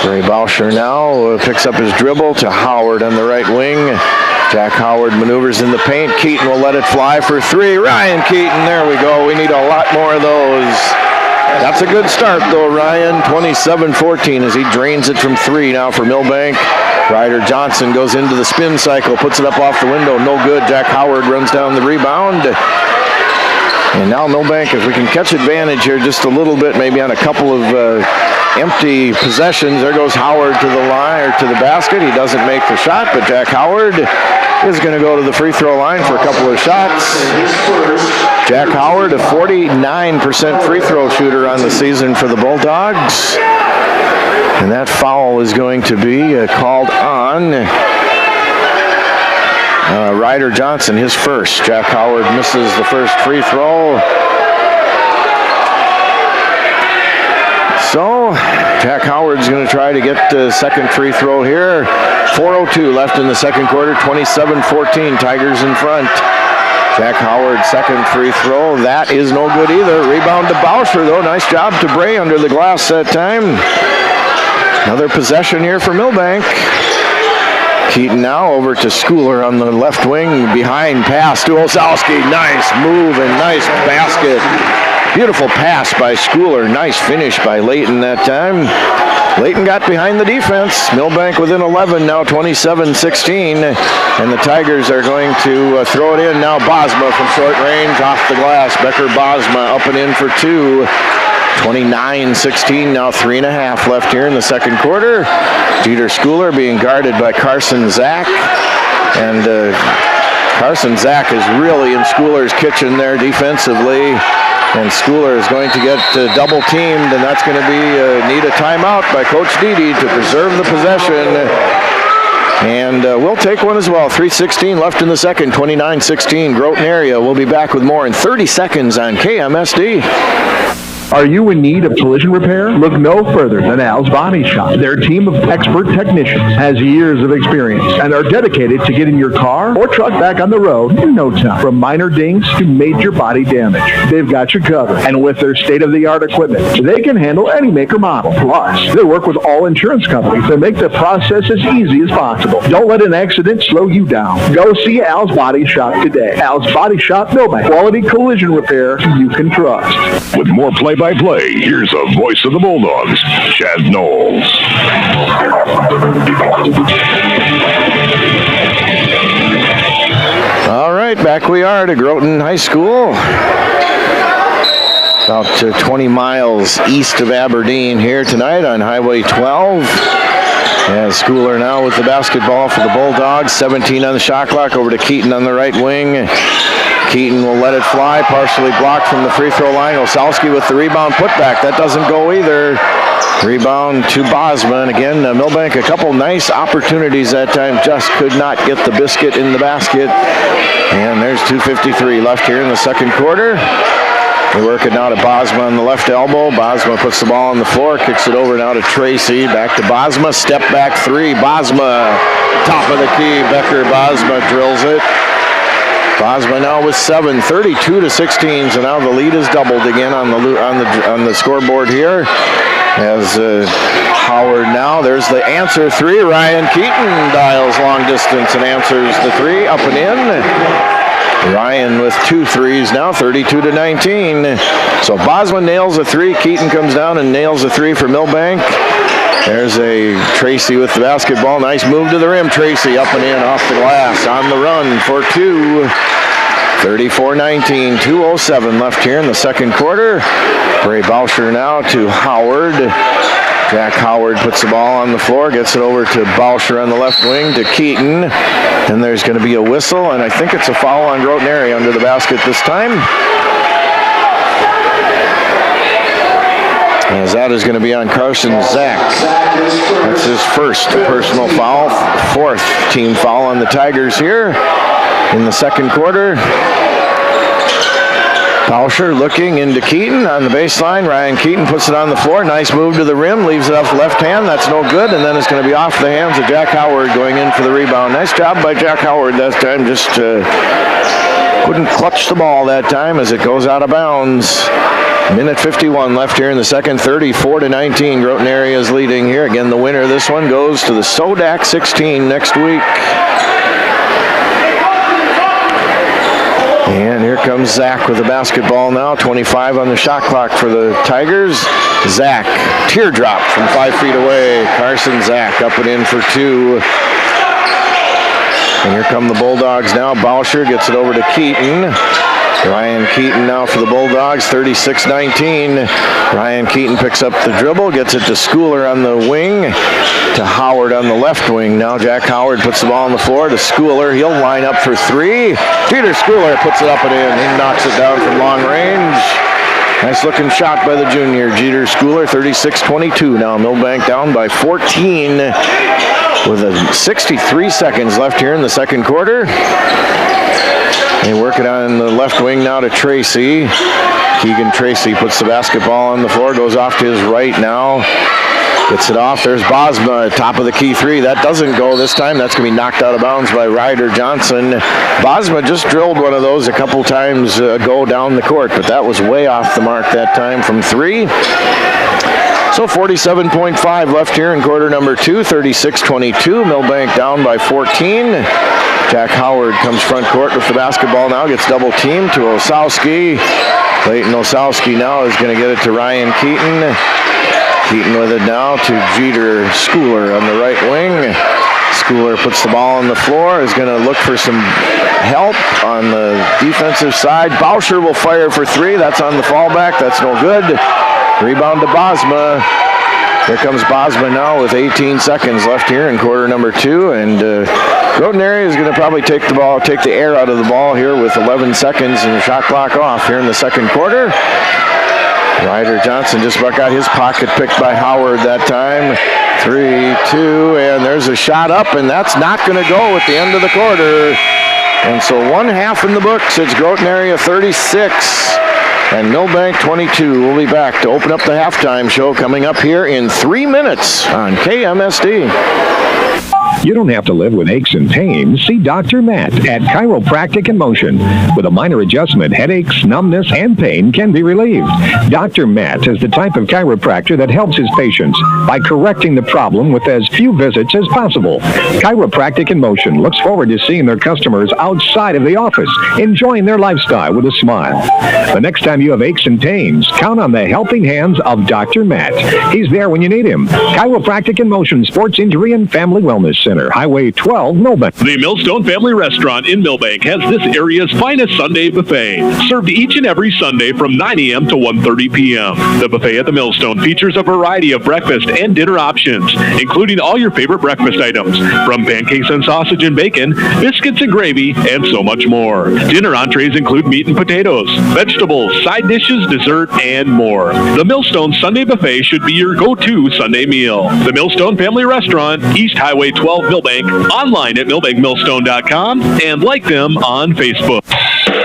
Bray Bauscher now picks up his dribble to Howard on the right wing. Jack Howard maneuvers in the paint. Keaton will let it fly for 3. Ryan Keaton, there we go. We need a lot more of those. That's a good start, though, Ryan. 27-14 as he drains it from 3 now for Milbank. Ryder Johnson goes into the spin cycle, puts it up off the window. No good. Jack Howard runs down the rebound. And now Milbank, if we can catch advantage here just a little bit, maybe on a couple of empty possessions. There goes Howard to the line, or to the basket. He doesn't make the shot, but Jack Howard is going to go to the free throw line for a couple of shots. Jack Howard, a 49% free throw shooter on the season for the Bulldogs. And that foul is going to be called on Ryder Johnson, his first. Jack Howard misses the first free throw. So Jack Howard's going to try to get the second free throw here. 4:02 left in the second quarter. 27-14, Tigers in front. Jack Howard, second free throw. That is no good either. Rebound to Bauscher, though. Nice job to Bray under the glass that time. Another possession here for Milbank. Keaton now over to Schooler on the left wing. Behind pass to Osowski. Nice move and nice basket. Beautiful pass by Schooler. Nice finish by Layton that time. Layton got behind the defense. Milbank within 11 now, 27-16. And the Tigers are going to throw it in now. Bosma from short range off the glass. Becker Bosma up and in for 2. 29-16 now, 3.5 left here in the second quarter. Jeter Schooler being guarded by Carson Zach. And Carson Zach is really in Schooler's kitchen there defensively. And Schooler is going to get double teamed, and that's going to be need a timeout by Coach Dede to preserve the possession. And we'll take one as well. 3:16 left in the second, 29-16 Groton area. We'll be back with more in 30 seconds on KMSD. Are you in need of collision repair? Look no further than Al's Body Shop. Their team of expert technicians has years of experience and are dedicated to getting your car or truck back on the road in no time. From minor dings to major body damage, they've got you covered. And with their state-of-the-art equipment, they can handle any make or model. Plus, they work with all insurance companies to make the process as easy as possible. Don't let an accident slow you down. Go see Al's Body Shop today. Al's Body Shop, Milbank. Quality collision repair you can trust. With more play-by-play, here's the voice of the Bulldogs, Chad Knowles. All right, back we are to Groton High School. About 20 miles east of Aberdeen here tonight on Highway 12. And Schooler now with the basketball for the Bulldogs. 17 on the shot clock, over to Keaton on the right wing. Keaton will let it fly, partially blocked from the free throw line. Osowski with the rebound putback. That doesn't go either. Rebound to Bosma. And again, Milbank, a couple nice opportunities that time, just could not get the biscuit in the basket. And there's 2:53 left here in the second quarter. They work it now to Bosma on the left elbow. Bosma puts the ball on the floor, kicks it over now to Tracy. Back to Bosma, step back three. Bosma, top of the key. Becker Bosma drills it. Bosma now with 7, 32-16. So now the lead is doubled again on the scoreboard here. As Howard now, there's the answer three. Ryan Keaton dials long distance and answers the three, up and in. Ryan with 2 threes now, 32-19. So Bosma nails a three. Keaton comes down and nails a three for Milbank. There's a Tracy with the basketball. Nice move to the rim. Tracy up and in off the glass on the run for 2. 34-19, 2:07 left here in the second quarter. Bray Bauscher now to Howard. Jack Howard puts the ball on the floor, gets it over to Bauscher on the left wing to Keaton. And there's going to be a whistle, and I think it's a foul on Groton area under the basket this time. As that is going to be on Carson Zach. That's his first personal foul, 4th team foul on the Tigers here in the second quarter. Bauscher looking into Keaton on the baseline. Ryan Keaton puts it on the floor. Nice move to the rim. Leaves it off the left hand. That's no good. And then it's going to be off the hands of Jack Howard going in for the rebound. Nice job by Jack Howard that time. Just couldn't clutch the ball that time as it goes out of bounds. Minute 51 left here in the second. 34-19. Groton area is leading here. Again, the winner of this one goes to the Sodak 16 next week. And here comes Zach with the basketball now. 25 on the shot clock for the Tigers. Zach, teardrop from 5 feet away. Carson Zach up and in for 2. And here come the Bulldogs now. Bauscher gets it over to Keaton. Ryan Keaton now for the Bulldogs, 36-19. Ryan Keaton picks up the dribble, gets it to Schooler on the wing, to Howard on the left wing. Now Jack Howard puts the ball on the floor to Schooler. He'll line up for 3. Jeter Schooler puts it up and in. He knocks it down from long range. Nice looking shot by the junior, Jeter Schooler, 36-22. Now Milbank down by 14 with 63 seconds left here in the second quarter. They work it on the left wing now to Tracy. Keegan Tracy puts the basketball on the floor, goes off to his right now. Gets it off. There's Bosma, top of the key 3. That doesn't go this time. That's going to be knocked out of bounds by Ryder Johnson. Bosma just drilled one of those a couple times ago down the court, but that was way off the mark that time from 3. So 47.5 left here in quarter number 2, 36-22. Milbank down by 14. Jack Howard comes front court with the basketball now, gets double teamed to Osowski. Clayton Osowski now is going to get it to Ryan Keaton. Keaton with it now to Jeter Schooler on the right wing. Schooler puts the ball on the floor, is going to look for some help on the defensive side. Bauscher will fire for 3. That's on the fallback. That's no good. Rebound to Bosma. Here comes Bosma now with 18 seconds left here in quarter number 2. And Groton area is going to probably take the air out of the ball here with 11 seconds and the shot clock off here in the second quarter. Ryder Johnson just about got his pocket picked by Howard that time. 3, 2, and there's a shot up, and that's not going to go at the end of the quarter. And so 1 half in the books. It's Groton area 36 and Milbank 22. We'll be back to open up the halftime show coming up here in 3 minutes on KMSD. You don't have to live with aches and pains. See Dr. Matt at Chiropractic in Motion. With a minor adjustment, headaches, numbness, and pain can be relieved. Dr. Matt is the type of chiropractor that helps his patients by correcting the problem with as few visits as possible. Chiropractic in Motion looks forward to seeing their customers outside of the office, enjoying their lifestyle with a smile. The next time you have aches and pains, count on the helping hands of Dr. Matt. He's there when you need him. Chiropractic in Motion, Sports Injury and Family Wellness Center, Highway 12, Milbank. The Millstone Family Restaurant in Milbank has this area's finest Sunday buffet, served each and every Sunday from 9 a.m. to 1:30 p.m. The buffet at the Millstone features a variety of breakfast and dinner options, including all your favorite breakfast items, from pancakes and sausage and bacon, biscuits and gravy, and so much more. Dinner entrees include meat and potatoes, vegetables, side dishes, dessert, and more. The Millstone Sunday Buffet should be your go-to Sunday meal. The Millstone Family Restaurant, East Highway 12, Milbank, online at milbankmillstone.com, and like them on Facebook.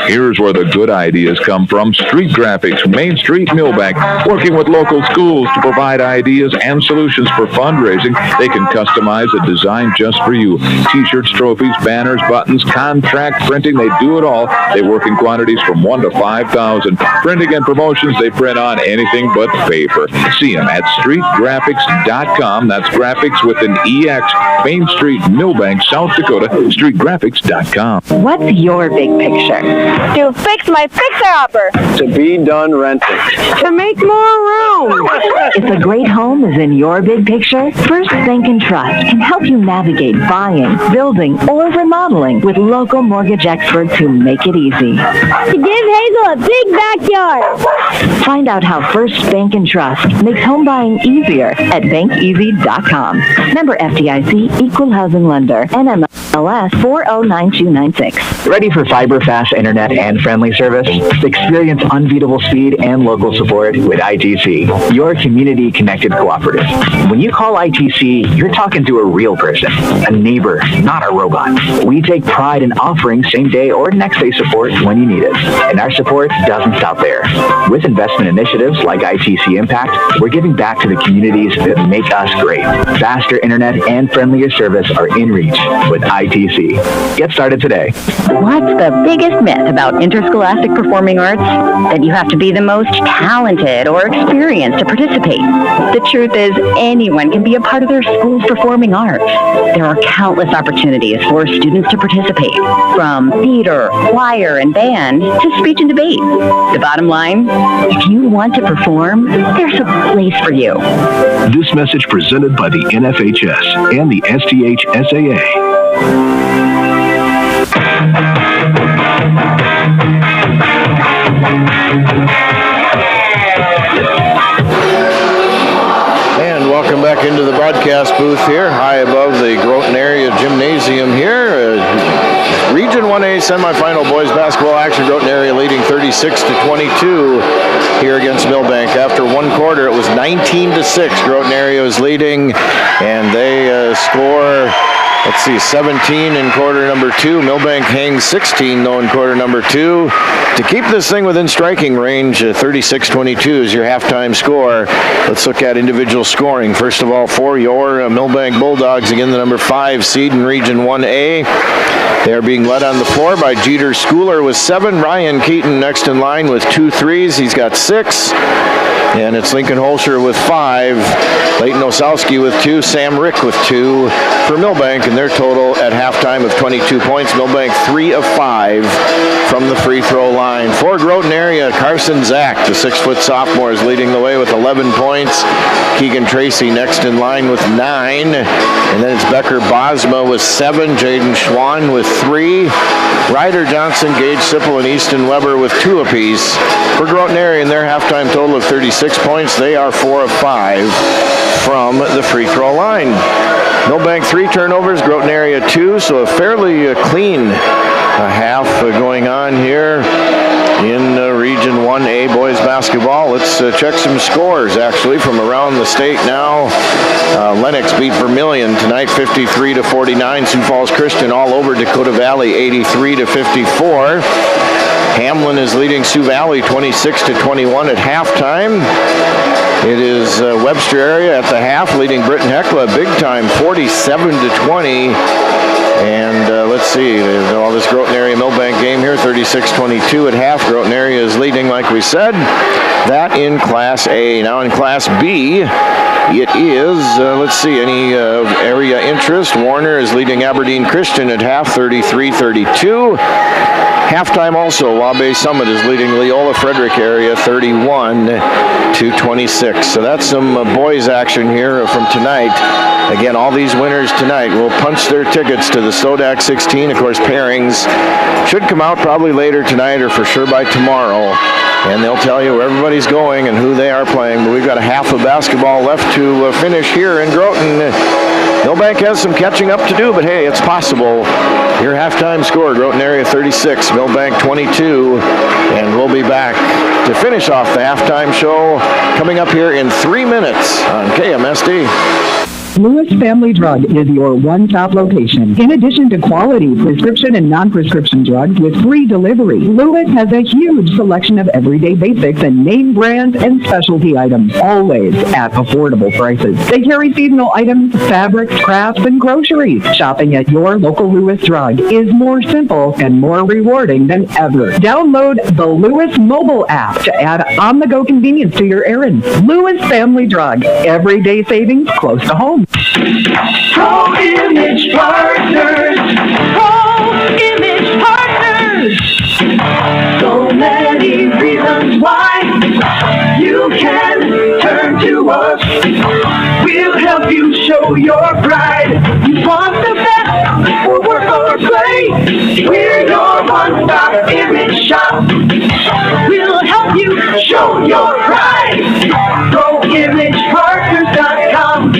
Here's where the good ideas come from. Street Graphics, Main Street, Milbank, working with local schools to provide ideas and solutions for fundraising. They can customize a design just for you. T-shirts, trophies, banners, buttons, contract printing, they do it all. They work in quantities from 1 to 5,000. Printing and promotions, they print on anything but paper. See them at streetgraphics.com. That's graphics with an EX. Main Street, Milbank, South Dakota, streetgraphics.com. What's your big picture? To fix my fixer-upper. To be done renting. To make more room. If a great home is in your big picture, First Bank & Trust can help you navigate buying, building, or remodeling with local mortgage experts who make it easy. To give Hazel a big backyard. Find out how First Bank & Trust makes home buying easier at bankeasy.com. Member FDIC, Equal Housing Lender, NMLS 409296. Ready for fiber-fast internet internet and friendly service? Experience unbeatable speed and local support with ITC, your community-connected cooperative. When you call ITC, you're talking to a real person, a neighbor, not a robot. We take pride in offering same-day or next-day support when you need it, and our support doesn't stop there. With investment initiatives like ITC Impact, we're giving back to the communities that make us great. Faster internet and friendlier service are in reach with ITC. Get started today. What's the biggest myth about interscholastic performing arts? That you have to be the most talented or experienced to participate. The truth is, anyone can be a part of their school's performing arts. There are countless opportunities for students to participate, from theater, choir, and band to speech and debate. The bottom line, if you want to perform, there's a place for you. This message presented by the NFHS and the STH-SAA. And welcome back into the broadcast booth here, high above the Groton area gymnasium here. Region 1A semifinal boys basketball action. Groton area leading 36-22 here against Milbank. After one quarter, it was 19-6. Groton area is leading, and they score. Let's see, 17 in quarter number 2. Milbank hangs 16, though, in quarter number 2. To keep this thing within striking range, 36-22 is your halftime score. Let's look at individual scoring. First of all, for your Milbank Bulldogs, again, the number 5 seed in Region 1A. They're being led on the floor by Jeter Schooler with 7. Ryan Keaton next in line with 2 threes. He's got 6. And it's Lincoln Holscher with 5, Leighton Osowski with 2, Sam Rick with 2 for Milbank, and their total at halftime of 22 points. Milbank 3 of 5 from the free throw line. For Groton area, Carson Zach, the 6-foot sophomore, is leading the way with 11 points. Keegan Tracy next in line with 9. And then it's Becker Bosma with 7, Jaden Schwann with 3, Ryder Johnson, Gage Sipple, and Easton Weber with 2 apiece. For Groton area, and their halftime total of 36 points, they are 4 of 5 from the free throw line. Milbank 3 turnovers, Groton area 2, so a fairly clean half going on here in Region 1A boys basketball. Let's check some scores, actually, from around the state now. Lennox beat Vermilion tonight 53-49. Sioux Falls Christian all over Dakota Valley 83-54. Hamlin is leading Sioux Valley 26-21 at halftime. It is Webster area at the half leading Britton Hecla big time 47-20. And let's see, all this Groton area Milbank game here, 36-22 at half. Groton area is leading, like we said, that in Class A. Now in Class B, it is, let's see, any area interest. Warner is leading Aberdeen Christian at half, 33-32. Halftime also, Wabash Summit is leading Leola Frederick area 31-26. So that's some boys action here from tonight. Again, all these winners tonight will punch their tickets to the Sodak 16. Of course, pairings should come out probably later tonight or for sure by tomorrow. And they'll tell you where everybody's going and who they are playing. But we've got a half of basketball left to finish here in Groton. Milbank has some catching up to do, but hey, it's possible. Your halftime score, Groton area 36, Milbank 22. And we'll be back to finish off the halftime show coming up here in 3 minutes on KMSD. Lewis Family Drug is your one-stop location. In addition to quality prescription and non-prescription drugs with free delivery, Lewis has a huge selection of everyday basics and name brands and specialty items, always at affordable prices. They carry seasonal items, fabrics, crafts, and groceries. Shopping at your local Lewis Drug is more simple and more rewarding than ever. Download the Lewis mobile app to add on-the-go convenience to your errands. Lewis Family Drug, everyday savings close to home. Pro Image Partners. Pro Image Partners. So many reasons why you can turn to us. We'll help you show your pride. You want the best for work or play. We're your one-stop image shop. We'll help you show your pride. ProImagePartners.com.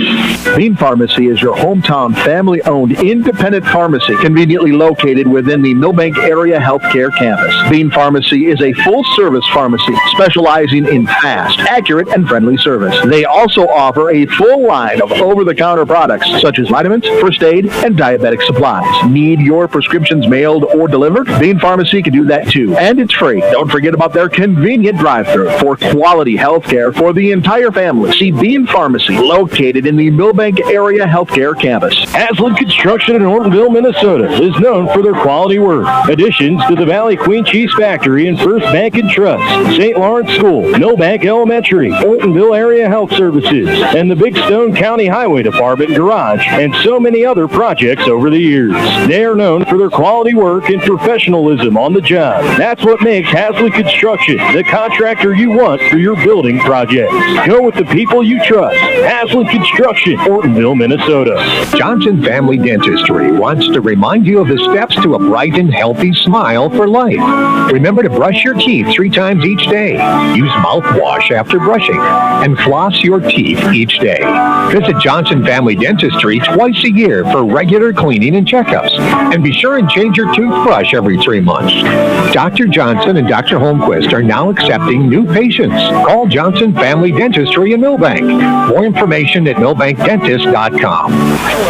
Bean Pharmacy is your hometown family-owned independent pharmacy conveniently located within the Milbank Area Healthcare Campus. Bean Pharmacy is a full-service pharmacy specializing in fast, accurate, and friendly service. They also offer a full line of over-the-counter products such as vitamins, first aid, and diabetic supplies. Need your prescriptions mailed or delivered? Bean Pharmacy can do that too, and it's free. Don't forget about their convenient drive-thru for quality health care for the entire family. See Bean Pharmacy, located in the Milbank Area Healthcare Campus. Haslam Construction in Ortonville, Minnesota is known for their quality work. Additions to the Valley Queen Cheese Factory and First Bank and Trust, St. Lawrence School, Milbank Elementary, Ortonville Area Health Services, and the Big Stone County Highway Department Garage, and so many other projects over the years. They are known for their quality work and professionalism on the job. That's what makes Haslam Construction the contractor you want for your building projects. Go with the people you trust. Haslam Construction, Ortonville, Minnesota. Johnson Family Dentistry wants to remind you of the steps to a bright and healthy smile for life. Remember to brush your teeth 3 times each day. Use mouthwash after brushing, and floss your teeth each day. Visit Johnson Family Dentistry twice a year for regular cleaning and checkups. And be sure and change your toothbrush every 3 months. Dr. Johnson and Dr. Holmquist are now accepting new patients. Call Johnson Family Dentistry in Milbank. More information at milbankdentist.com.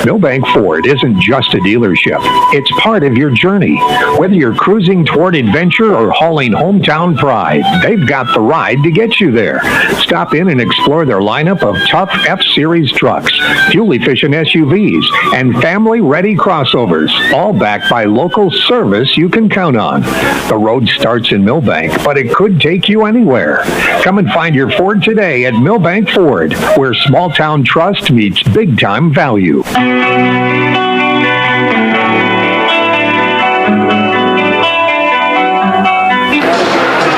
Milbank Ford isn't just a dealership. It's part of your journey. Whether you're cruising toward adventure or hauling hometown pride, they've got the ride to get you there. Stop in and explore their lineup of tough F-Series trucks, fuel-efficient SUVs, and family-ready crossovers, all backed by local service you can count on. The road starts in Milbank, but it could take you anywhere. Come and find your Ford today at Milbank Ford, where small-town trust meets big-time value.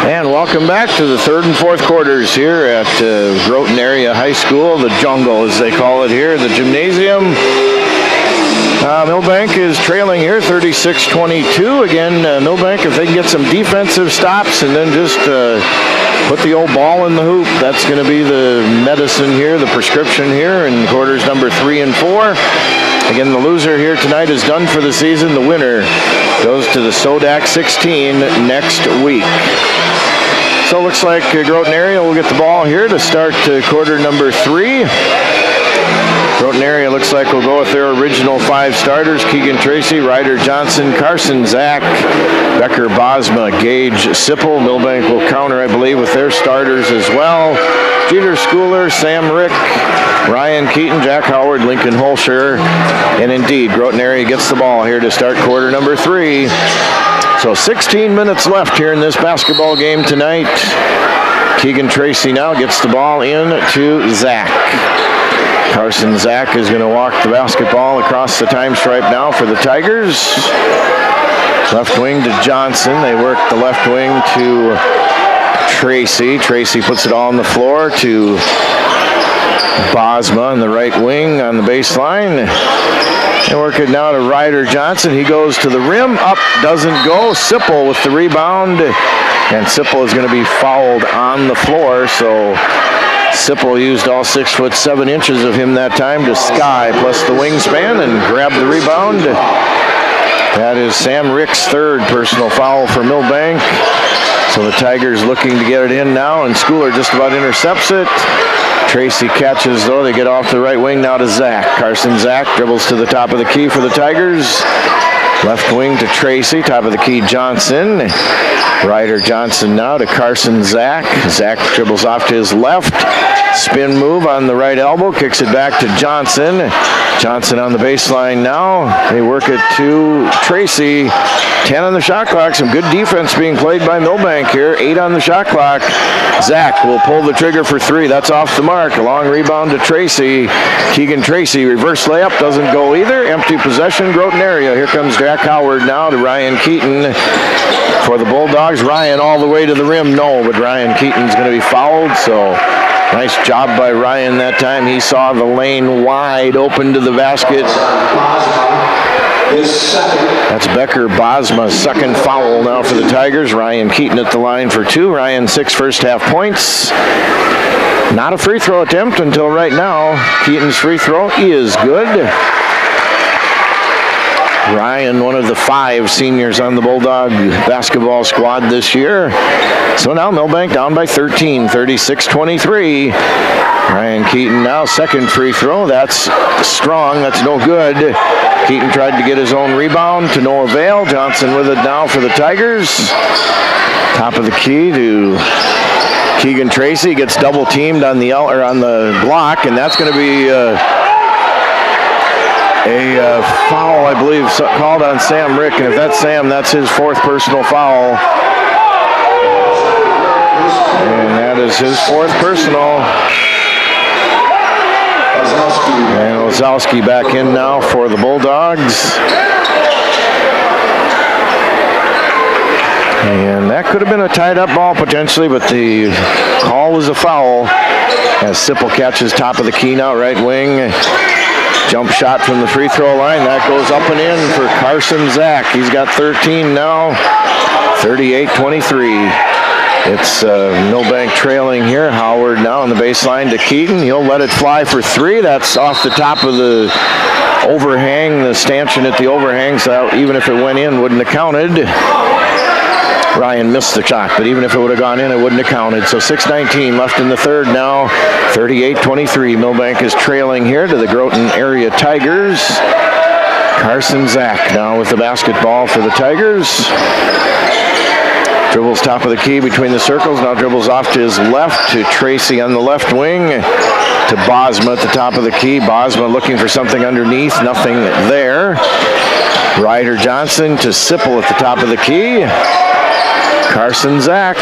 And welcome back to the third and fourth quarters here at Groton Area High School, the jungle as they call it here, the gymnasium. Milbank is trailing here 36-22. Again, Milbank, if they can get some defensive stops and then just put the old ball in the hoop, that's going to be the medicine here, the prescription here in quarters number 3 and 4. Again, the loser here tonight is done for the season. The winner goes to the Sodak 16 next week. So it looks like Groton Area will get the ball here to start quarter number 3. Groton Area looks like we'll go with their original 5 starters: Keegan Tracy, Ryder Johnson, Carson Zach, Becker Bosma, Gage Sipple. Milbank will counter, I believe, with their starters as well: Jeter Schooler, Sam Rick, Ryan Keaton, Jack Howard, Lincoln Holscher. And indeed, Groton Area gets the ball here to start quarter number 3. So 16 minutes left here in this basketball game tonight. Keegan Tracy now gets the ball in to Zach. Carson Zach is going to walk the basketball across the time stripe now for the Tigers. Left wing to Johnson. They work the left wing to Tracy. Tracy puts it all on the floor to Bosma on the right wing on the baseline. They work it now to Ryder Johnson. He goes to the rim. Up, doesn't go. Sipple with the rebound. And Sipple is going to be fouled on the floor. So Sipple used all 6'7" of him that time to sky, plus the wingspan, and grabbed the rebound. That is Sam Rick's 3rd personal foul for Milbank. So the Tigers looking to get it in now, and Schooler just about intercepts it. Tracy catches, though. They get off the right wing now to Zach. Carson Zach dribbles to the top of the key for the Tigers. Left wing to Tracy, top of the key Johnson. Ryder Johnson now to Carson Zach. Zach dribbles off to his left. Spin move on the right elbow, kicks it back to Johnson. Johnson on the baseline now. They work it to Tracy. 10 on the shot clock. Some good defense being played by Milbank here. 8 on the shot clock. Zach will pull the trigger for 3. That's off the mark. A long rebound to Tracy. Keegan Tracy, reverse layup, doesn't go either. Empty possession, Groton Area. Here comes Jack Howard now to Ryan Keaton for the Bulldogs. Ryan all the way to the rim. No, but Ryan Keaton's going to be fouled, so nice job by Ryan that time. He saw the lane wide open to the basket. That's Becker Bosma's 2nd foul now for the Tigers. Ryan Keaton at the line for 2. Ryan 6 first half points. Not a free throw attempt until right now. Keaton's free throw is good. Ryan, one of the 5 seniors on the Bulldog basketball squad this year. So now Milbank down by 13, 36-23. Ryan Keaton now second free throw. That's strong. That's no good. Keaton tried to get his own rebound to no avail. Johnson with it now for the Tigers. Top of the key to Keegan Tracy. Gets double teamed on the block, and that's going to be a foul, I believe, called on Sam Rick. And if that's Sam, that's his 4th personal foul. And that is his 4th personal. And Ozowski back in now for the Bulldogs. And that could have been a tied-up ball potentially, but the call was a foul. As Sipple catches top of the key now, right wing. Jump shot from the free throw line. That goes up and in for Carson Zach. He's got 13 now, 38-23. It's Milbank trailing here. Howard now on the baseline to Keaton. He'll let it fly for 3. That's off the top of the overhang, the stanchion at the overhang, so even if it went in, wouldn't have counted. Ryan missed the shot, but even if it would have gone in, it wouldn't have counted. So 6:19 left in the third now, 38-23. Milbank is trailing here to the Groton area Tigers. Carson Zach now with the basketball for the Tigers. Dribbles top of the key between the circles. Now dribbles off to his left to Tracy on the left wing. To Bosma at the top of the key. Bosma looking for something underneath. Nothing there. Ryder Johnson to Sipple at the top of the key. Carson Zach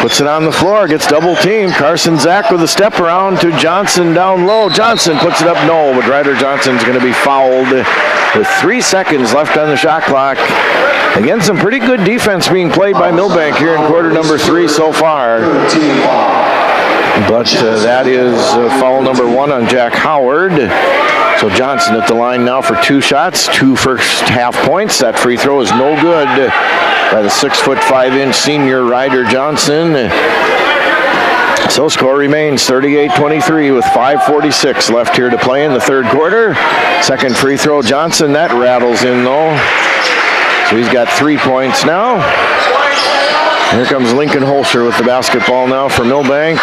puts it on the floor, gets double teamed. Carson Zach with a step around to Johnson down low. Johnson puts it up, no, but Ryder Johnson's going to be fouled with 3 seconds left on the shot clock. Again, some pretty good defense being played by Milbank here in quarter number 3 so far. But that is foul number 1 on Jack Howard. So Johnson at the line now for 2 shots, 2 first half points. That free throw is no good by the 6'5" senior Ryder Johnson. So score remains 38-23 with 5:46 left here to play in the third quarter. Second free throw, Johnson, that rattles in though. So he's got 3 points now. Here comes Lincoln Holscher with the basketball now for Milbank.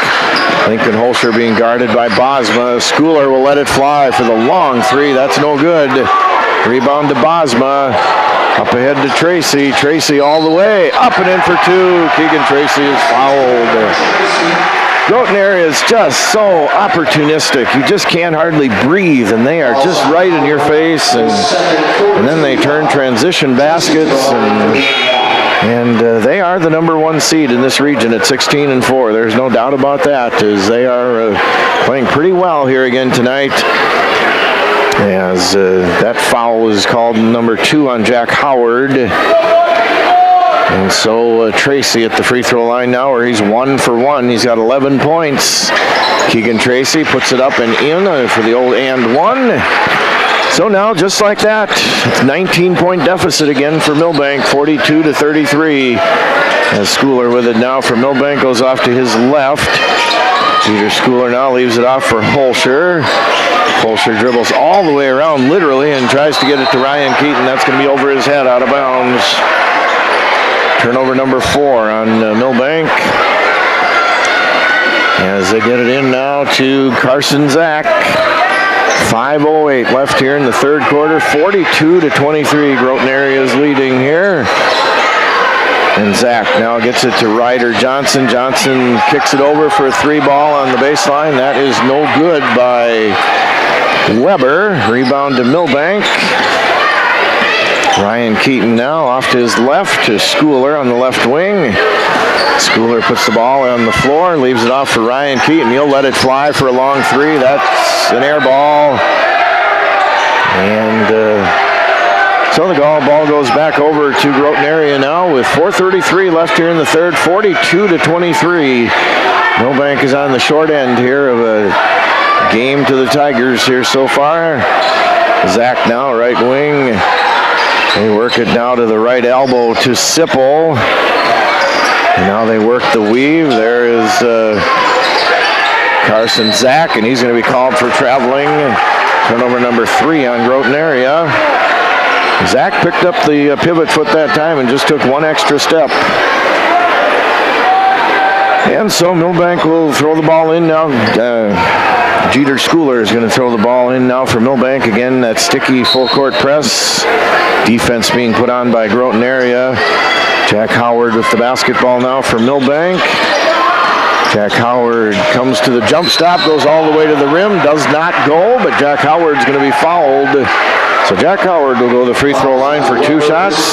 Lincoln Holscher being guarded by Bosma. Schooler will let it fly for the long 3. That's no good. Rebound to Bosma. Up ahead to Tracy. Tracy all the way. Up and in for 2. Keegan Tracy is fouled. Groton area is just so opportunistic. You just can't hardly breathe, and they are just right in your face. And then they turn transition baskets, and they are the number 1 seed in this region at 16-4. There's no doubt about that, as they are playing pretty well here again tonight. As that foul is called number 2 on Jack Howard. And so Tracy at the free throw line now, where he's 1 for 1. He's got 11 points. Keegan Tracy puts it up and in for the old and 1. So now, just like that, it's 19-point deficit again for Milbank, 42-33. As Schooler with it now for Milbank goes off to his left. Peter Schooler now leaves it off for Holscher. Holscher dribbles all the way around, literally, and tries to get it to Ryan Keaton. That's going to be over his head, out of bounds. Turnover number 4 on Milbank. As they get it in now to Carson Zach. 5:08 left here in the third quarter. 42-23. Groton area is leading here. And Zach now gets it to Ryder Johnson. Johnson kicks it over for a 3 ball on the baseline. That is no good by Weber. Rebound to Milbank. Ryan Keaton now off to his left to Schooler on the left wing. Schooler puts the ball on the floor and leaves it off for Ryan Keaton. He'll let it fly for a long 3. That's an air ball. And so the ball goes back over to Groton area now with 4:33 left here in the third, 42-23. Milbank is on the short end here of a game to the Tigers here so far. Zach now, right wing. They work it now to the right elbow to Sipple. And now they work the weave. There is Carson Zach, and he's going to be called for traveling. Turnover number 3 on Groton area. Zach picked up the pivot foot that time and just took one extra step. And so Milbank will throw the ball in now. Jeter Schooler is going to throw the ball in now for Milbank. Again, that sticky full court press. Defense being put on by Groton area. Jack Howard with the basketball now for Milbank. Jack Howard comes to the jump stop, goes all the way to the rim, does not go, but Jack Howard's going to be fouled. So Jack Howard will go to the free throw line for 2 shots.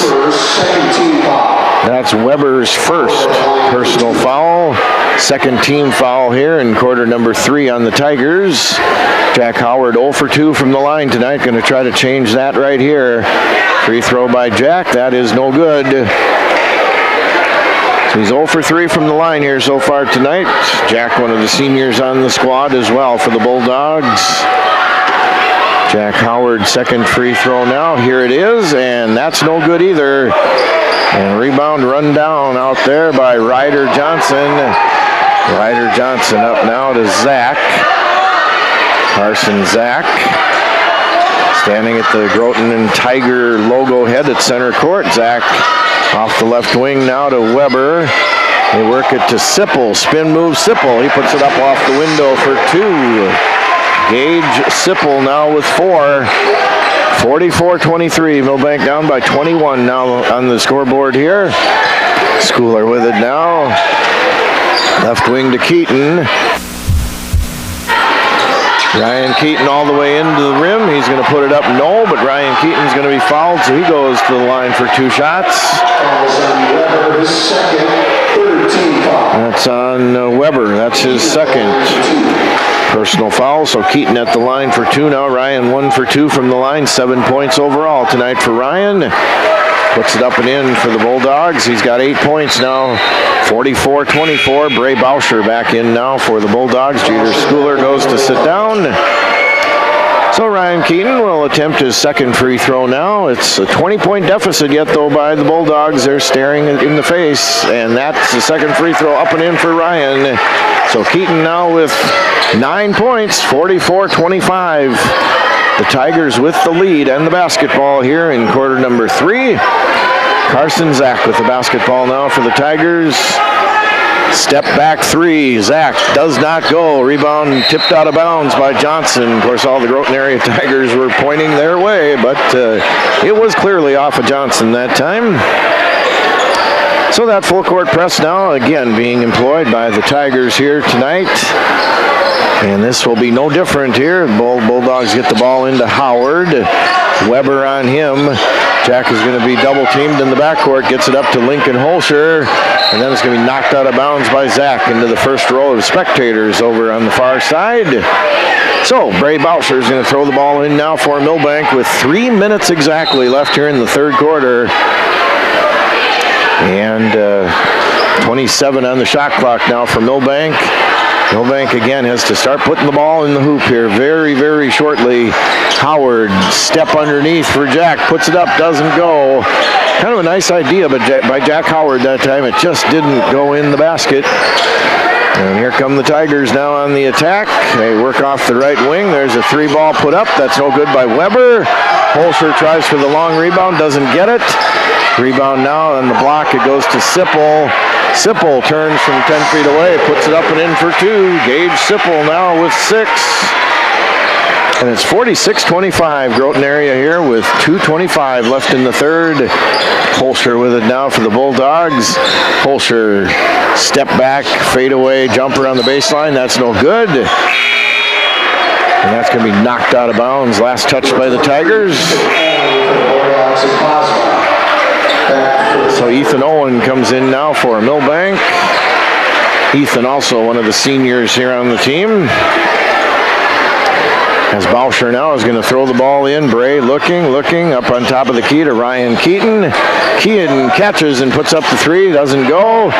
That's Weber's first personal foul. Second team foul here in quarter number 3 on the Tigers. Jack Howard 0 for 2 from the line tonight. Going to try to change that right here. Free throw by Jack. That is no good. So he's 0 for 3 from the line here so far tonight. Jack, one of the seniors on the squad as well for the Bulldogs. Jack Howard, second free throw now. Here it is, and that's no good either. And rebound run down out there by Ryder Johnson. Ryder Johnson up now to Zach. Carson Zach. Standing at the Groton and Tiger logo head at center court. Zach off the left wing now to Weber. They work it to Sipple. Spin move Sipple. He puts it up off the window for 2. Gage Sipple now with 4. 44-23. Milbank down by 21 now on the scoreboard here. Schooler with it now. Left wing to Keaton. Ryan Keaton all the way into the rim. He's going to put it up. No, but Ryan Keaton's going to be fouled, so he goes to the line for 2 shots. That's on Weber. That's his second personal foul. So Keaton at the line for 2 now. Ryan 1 for 2 from the line. 7 points overall tonight for Ryan. Puts it up and in for the Bulldogs. He's got 8 points now. 44-24. Bray Bauscher back in now for the Bulldogs. Jeter Schooler goes to sit down. So Ryan Keaton will attempt his second free throw now. It's a 20-point deficit yet, though, by the Bulldogs. They're staring in the face, and that's the second free throw up and in for Ryan. So Keaton now with 9 points, 44-25. The Tigers with the lead and the basketball here in quarter number 3. Carson Zach with the basketball now for the Tigers. Step back 3. Zach does not go. Rebound tipped out of bounds by Johnson. Of course, all the Groton area Tigers were pointing their way, but it was clearly off of Johnson that time. So that full court press now again being employed by the Tigers here tonight. And this will be no different here. Bulldogs get the ball into Howard. Weber on him. Jack is going to be double teamed in the backcourt. Gets it up to Lincoln Holscher. And then it's going to be knocked out of bounds by Zach into the first row of spectators over on the far side. So Bray Bauscher is going to throw the ball in now for Milbank with 3 minutes exactly left here in the third quarter. And 27 on the shot clock now for Milbank. Milbank again has to start putting the ball in the hoop here very, very shortly. Howard, step underneath for Jack, puts it up, doesn't go. Kind of a nice idea by Jack Howard that time. It just didn't go in the basket. And here come the Tigers now on the attack. They work off the right wing. There's a 3-ball put up. That's no good by Weber. Holscher tries for the long rebound, doesn't get it. Rebound now on the block. It goes to Sipple. Sipple turns from 10 feet away, puts it up and in for 2. Gage Sipple now with 6. And it's 46-25, Groton area here with 2:25 left in the third. Holscher with it now for the Bulldogs. Holscher step back, fade away, jumper on the baseline. That's no good. And that's going to be knocked out of bounds. Last touch by the Tigers. So Ethan Owen comes in now for Milbank. Ethan also one of the seniors here on the team. As Bauscher now is going to throw the ball in. Bray looking up on top of the key to Ryan Keaton. Keaton catches and puts up the 3. Doesn't go.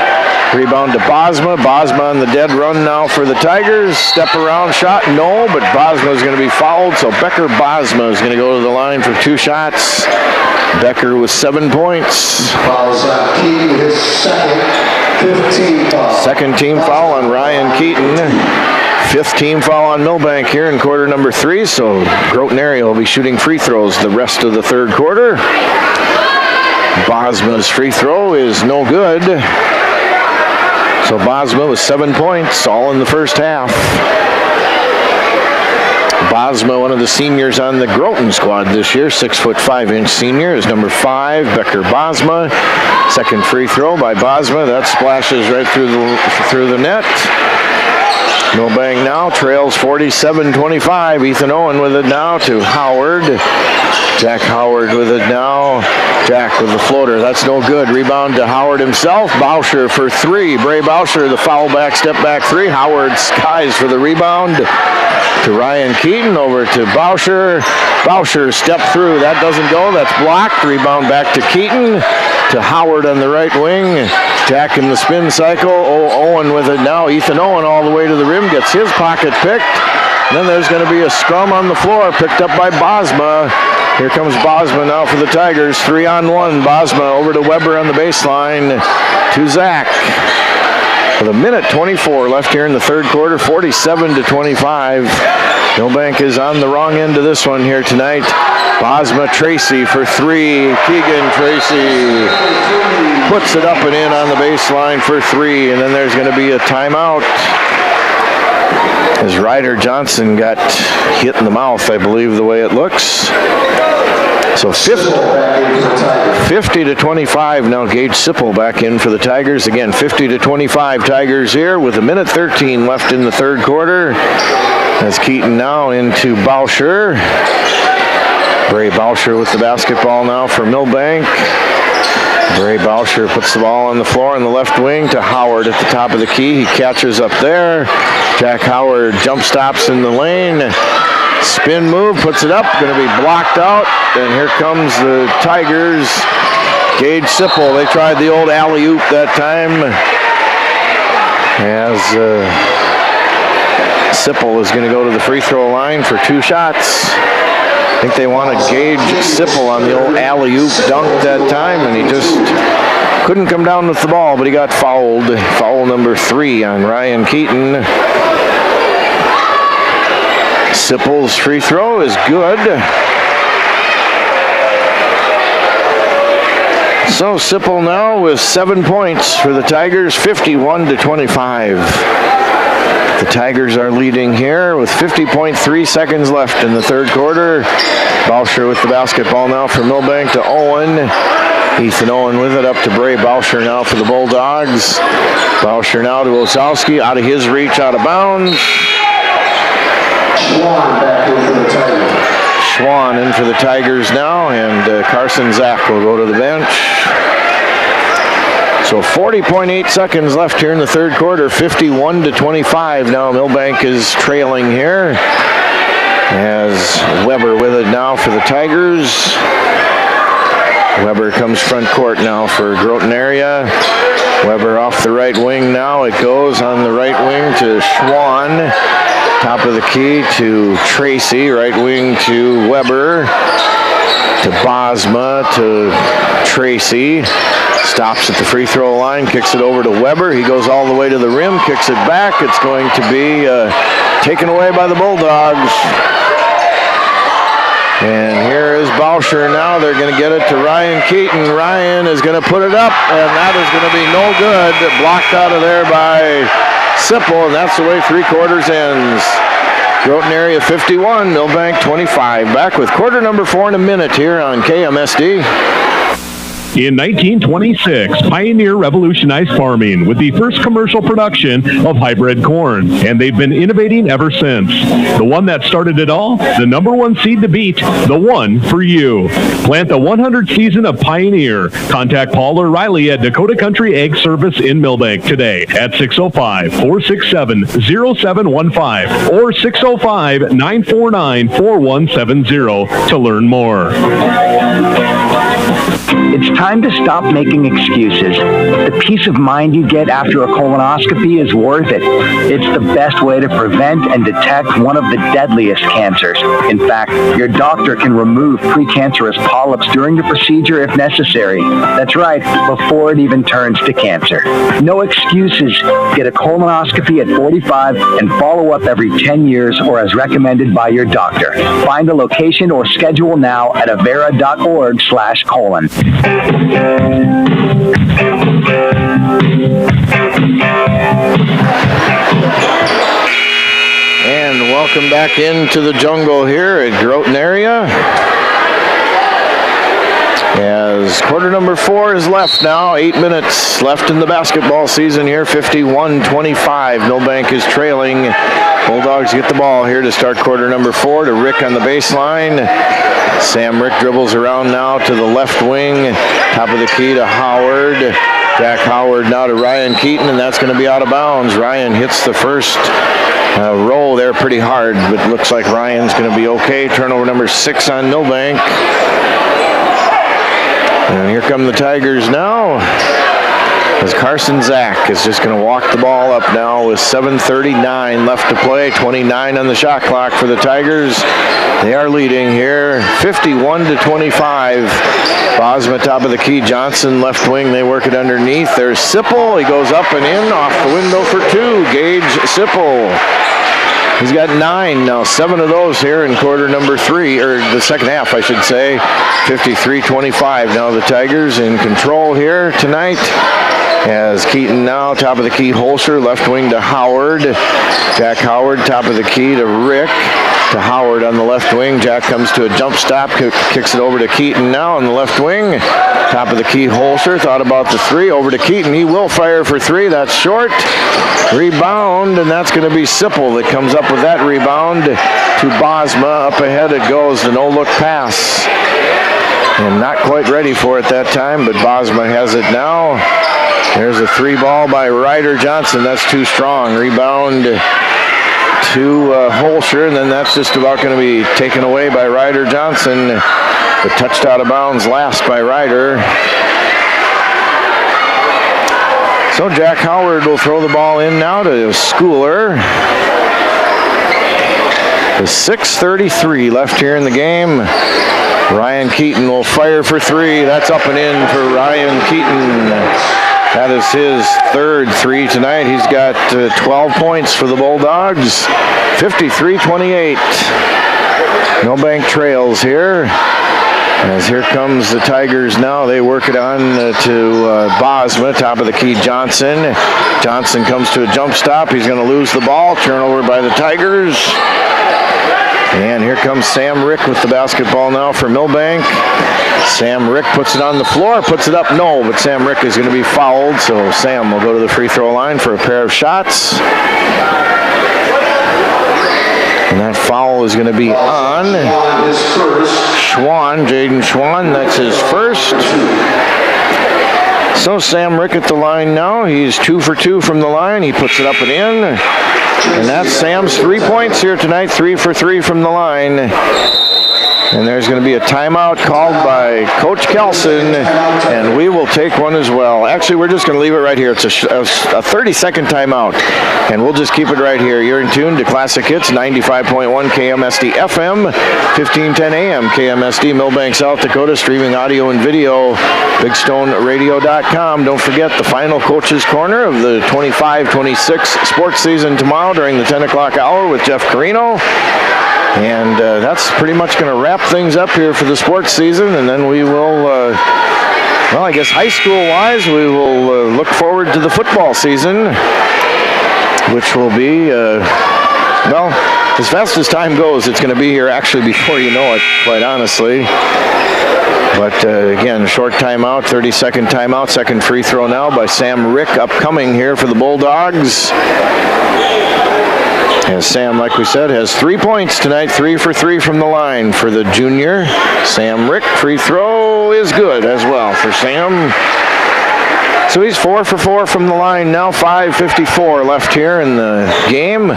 Rebound to Bosma. Bosma on the dead run now for the Tigers. Step around shot. No, but Bosma is going to be fouled. So Becker Bosma is going to go to the line for 2 shots. Becker with 7 points. Keaton, his second team foul. Second team foul on Ryan Keaton. Fifth team foul on Milbank here in quarter number 3, so Groton area will be shooting free throws the rest of the third quarter. Bosma's free throw is no good. So Bosma with 7 points, all in the first half. Bosma, one of the seniors on the Groton squad this year, 6'5" senior, is number 5, Becker Bosma. Second free throw by Bosma, that splashes right through the net. Milbank now trails 47-25. Ethan Owen with it now to Howard. Jack Howard with it now. Jack with the floater. That's no good. Rebound to Howard himself. Bauscher for 3. Bray Bauscher, the foul back, step back 3. Howard skies for the rebound to Ryan Keaton. Over to Bauscher. Bauscher step through. That doesn't go. That's blocked. Rebound back to Keaton. To Howard on the right wing. Jack in the spin cycle. Owen with it now. Ethan Owen all the way to the rim. Gets his pocket picked. And then there's going to be a scrum on the floor picked up by Bosma. Here comes Bosma now for the Tigers. 3-on-1. Bosma over to Weber on the baseline. To Zach. With 1:24 left here in the third quarter. 47-25. Milbank is on the wrong end of this one here tonight. Bosma Tracy for 3. Keegan Tracy puts it up and in on the baseline for 3. And then there's going to be a timeout. As Ryder Johnson got hit in the mouth, I believe, the way it looks. So 50-25 now. Gage Sipple back in for the Tigers. Again, 50-25 Tigers here with 1:13 left in the third quarter. As Keaton now into Bauscher. Bray Bauscher with the basketball now for Milbank. Bray Bauscher puts the ball on the floor on the left wing to Howard at the top of the key. He catches up there. Jack Howard jump stops in the lane. Spin move, puts it up, going to be blocked out. And here comes the Tigers. Gage Sipple, they tried the old alley-oop that time. As Sipple is going to go to the free throw line for 2 shots. I think they wanted Gage Sipple on the old alley-oop dunk that time, and he just couldn't come down with the ball, but he got fouled. Foul number 3 on Ryan Keaton. Sipple's free throw is good. So Sipple now with 7 points for the Tigers, 51-25. The Tigers are leading here with 50.3 seconds left in the third quarter. Bauscher with the basketball now for Milbank to Owen. Ethan Owen with it up to Bray Bauscher now for the Bulldogs. Bauscher now to Osowski, out of his reach, out of bounds. Schwann in for the Tigers now, and Carson Zach will go to the bench. So 40.8 seconds left here in the third quarter, 51-25. Now Milbank is trailing here. As Weber with it now for the Tigers. Weber comes front court now for Groton area. Weber off the right wing now. It goes on the right wing to Schwann. Top of the key to Tracy. Right wing to Weber. To Bosma. To Tracy. Stops at the free throw line. Kicks it over to Weber. He goes all the way to the rim. Kicks it back. It's going to be taken away by the Bulldogs. And here is Bauscher now. They're going to get it to Ryan Keaton. Ryan is going to put it up, and that is going to be no good. Blocked out of there by Sipple, and that's the way 3 quarters ends. Groton area 51, Milbank 25. Back with quarter number 4 in a minute here on KMSD. In 1926, Pioneer revolutionized farming with the first commercial production of hybrid corn, and they've been innovating ever since. The one that started it all, the #1 seed to beat, the one for you. Plant the 100th season of Pioneer. Contact Paul or Riley at Dakota Country Ag Service in Milbank today at 605-467-0715 or 605-949-4170 to learn more. It's time time to stop making excuses. The peace of mind you get after a colonoscopy is worth it. It's the best way to prevent and detect one of the deadliest cancers. In fact, your doctor can remove precancerous polyps during the procedure if necessary. That's right, before it even turns to cancer. No excuses. Get a colonoscopy at 45 and follow up every 10 years or as recommended by your doctor. Find a location or schedule now at avera.org/colon. And welcome back into the jungle here at Groton area. As quarter number 4 is left now, 8 minutes left in the basketball season here, 51-25. Milbank is trailing. Bulldogs get the ball here to start quarter number 4 to Rick on the baseline. Sam Rick dribbles around now to the left wing, top of the key to Howard. Jack Howard now to Ryan Keaton, and that's going to be out of bounds. Ryan hits the first roll there pretty hard, but looks like Ryan's going to be okay. Turnover number 6 on Milbank. And here come the Tigers now, as Carson Zach is just going to walk the ball up now with 7:39 left to play, 29 on the shot clock for the Tigers. They are leading here, 51-25. Bosma top of the key, Johnson left wing, they work it underneath. There's Sipple, he goes up and in, off the window for 2. Gage Sipple. He's got 9 now, 7 of those here in quarter number 3, or the second half, I should say. 53-25. Now the Tigers in control here tonight. As Keaton now, top of the key, Holscher, left wing to Howard. Jack Howard, top of the key to Rick. To Howard on the left wing. Jack comes to a jump stop, kicks it over to Keaton now on the left wing. Top of the key, Holscher, thought about the 3, over to Keaton. He will fire for 3, that's short. Rebound, and that's going to be Sipple that comes up with that rebound to Bosma. Up ahead it goes, the no-look pass. And not quite ready for it that time, but Bosma has it now. There's a 3 ball by Ryder Johnson. That's too strong. Rebound to Holscher, and then that's just about going to be taken away by Ryder Johnson. But touched out of bounds last by Ryder. So Jack Howard will throw the ball in now to Schooler. With 6:33 left here in the game. Ryan Keaton will fire for 3. That's up and in for Ryan Keaton. That is his 3rd 3 tonight. He's got 12 points for the Bulldogs. 53-28. Milbank trails here. As here comes the Tigers now. They work it on to Bosma, top of the key, Johnson. Johnson comes to a jump stop. He's going to lose the ball. Turnover by the Tigers. And here comes Sam Rick with the basketball now for Milbank. Sam Rick puts it on the floor, puts it up, no, but Sam Rick is going to be fouled, so Sam will go to the free throw line for a pair of shots. And that foul is going to be on Schwann, Jaden Schwann, that's his first. So Sam Rick at the line now, he's 2 for 2 from the line, he puts it up and in. And that's Sam's 3 points here tonight, 3 for 3 from the line. And there's going to be a timeout called by Coach Kelson, and we will take one as well. Actually, we're just going to leave it right here. It's a 30-second timeout, and we'll just keep it right here. You're in tune to Classic Hits, 95.1 KMSD FM, 1510 AM KMSD, Milbank, South Dakota, streaming audio and video, BigStoneRadio.com. Don't forget the final Coach's Corner of the 25-26 sports season tomorrow during the 10 o'clock hour with Jeff Carino. And that's pretty much going to wrap things up here for the sports season. And then we will, well, I guess high school-wise, we will look forward to the football season, which will be, well, as fast as time goes, it's going to be here actually before you know it, quite honestly. But again, short timeout, 30-second timeout, second free throw now by Sam Rick upcoming here for the Bulldogs. As Sam, like we said, has 3 points tonight, 3 for 3 from the line for the junior. Sam Rick, free throw is good as well for Sam. So he's 4 for 4 from the line now, 5:54 left here in the game.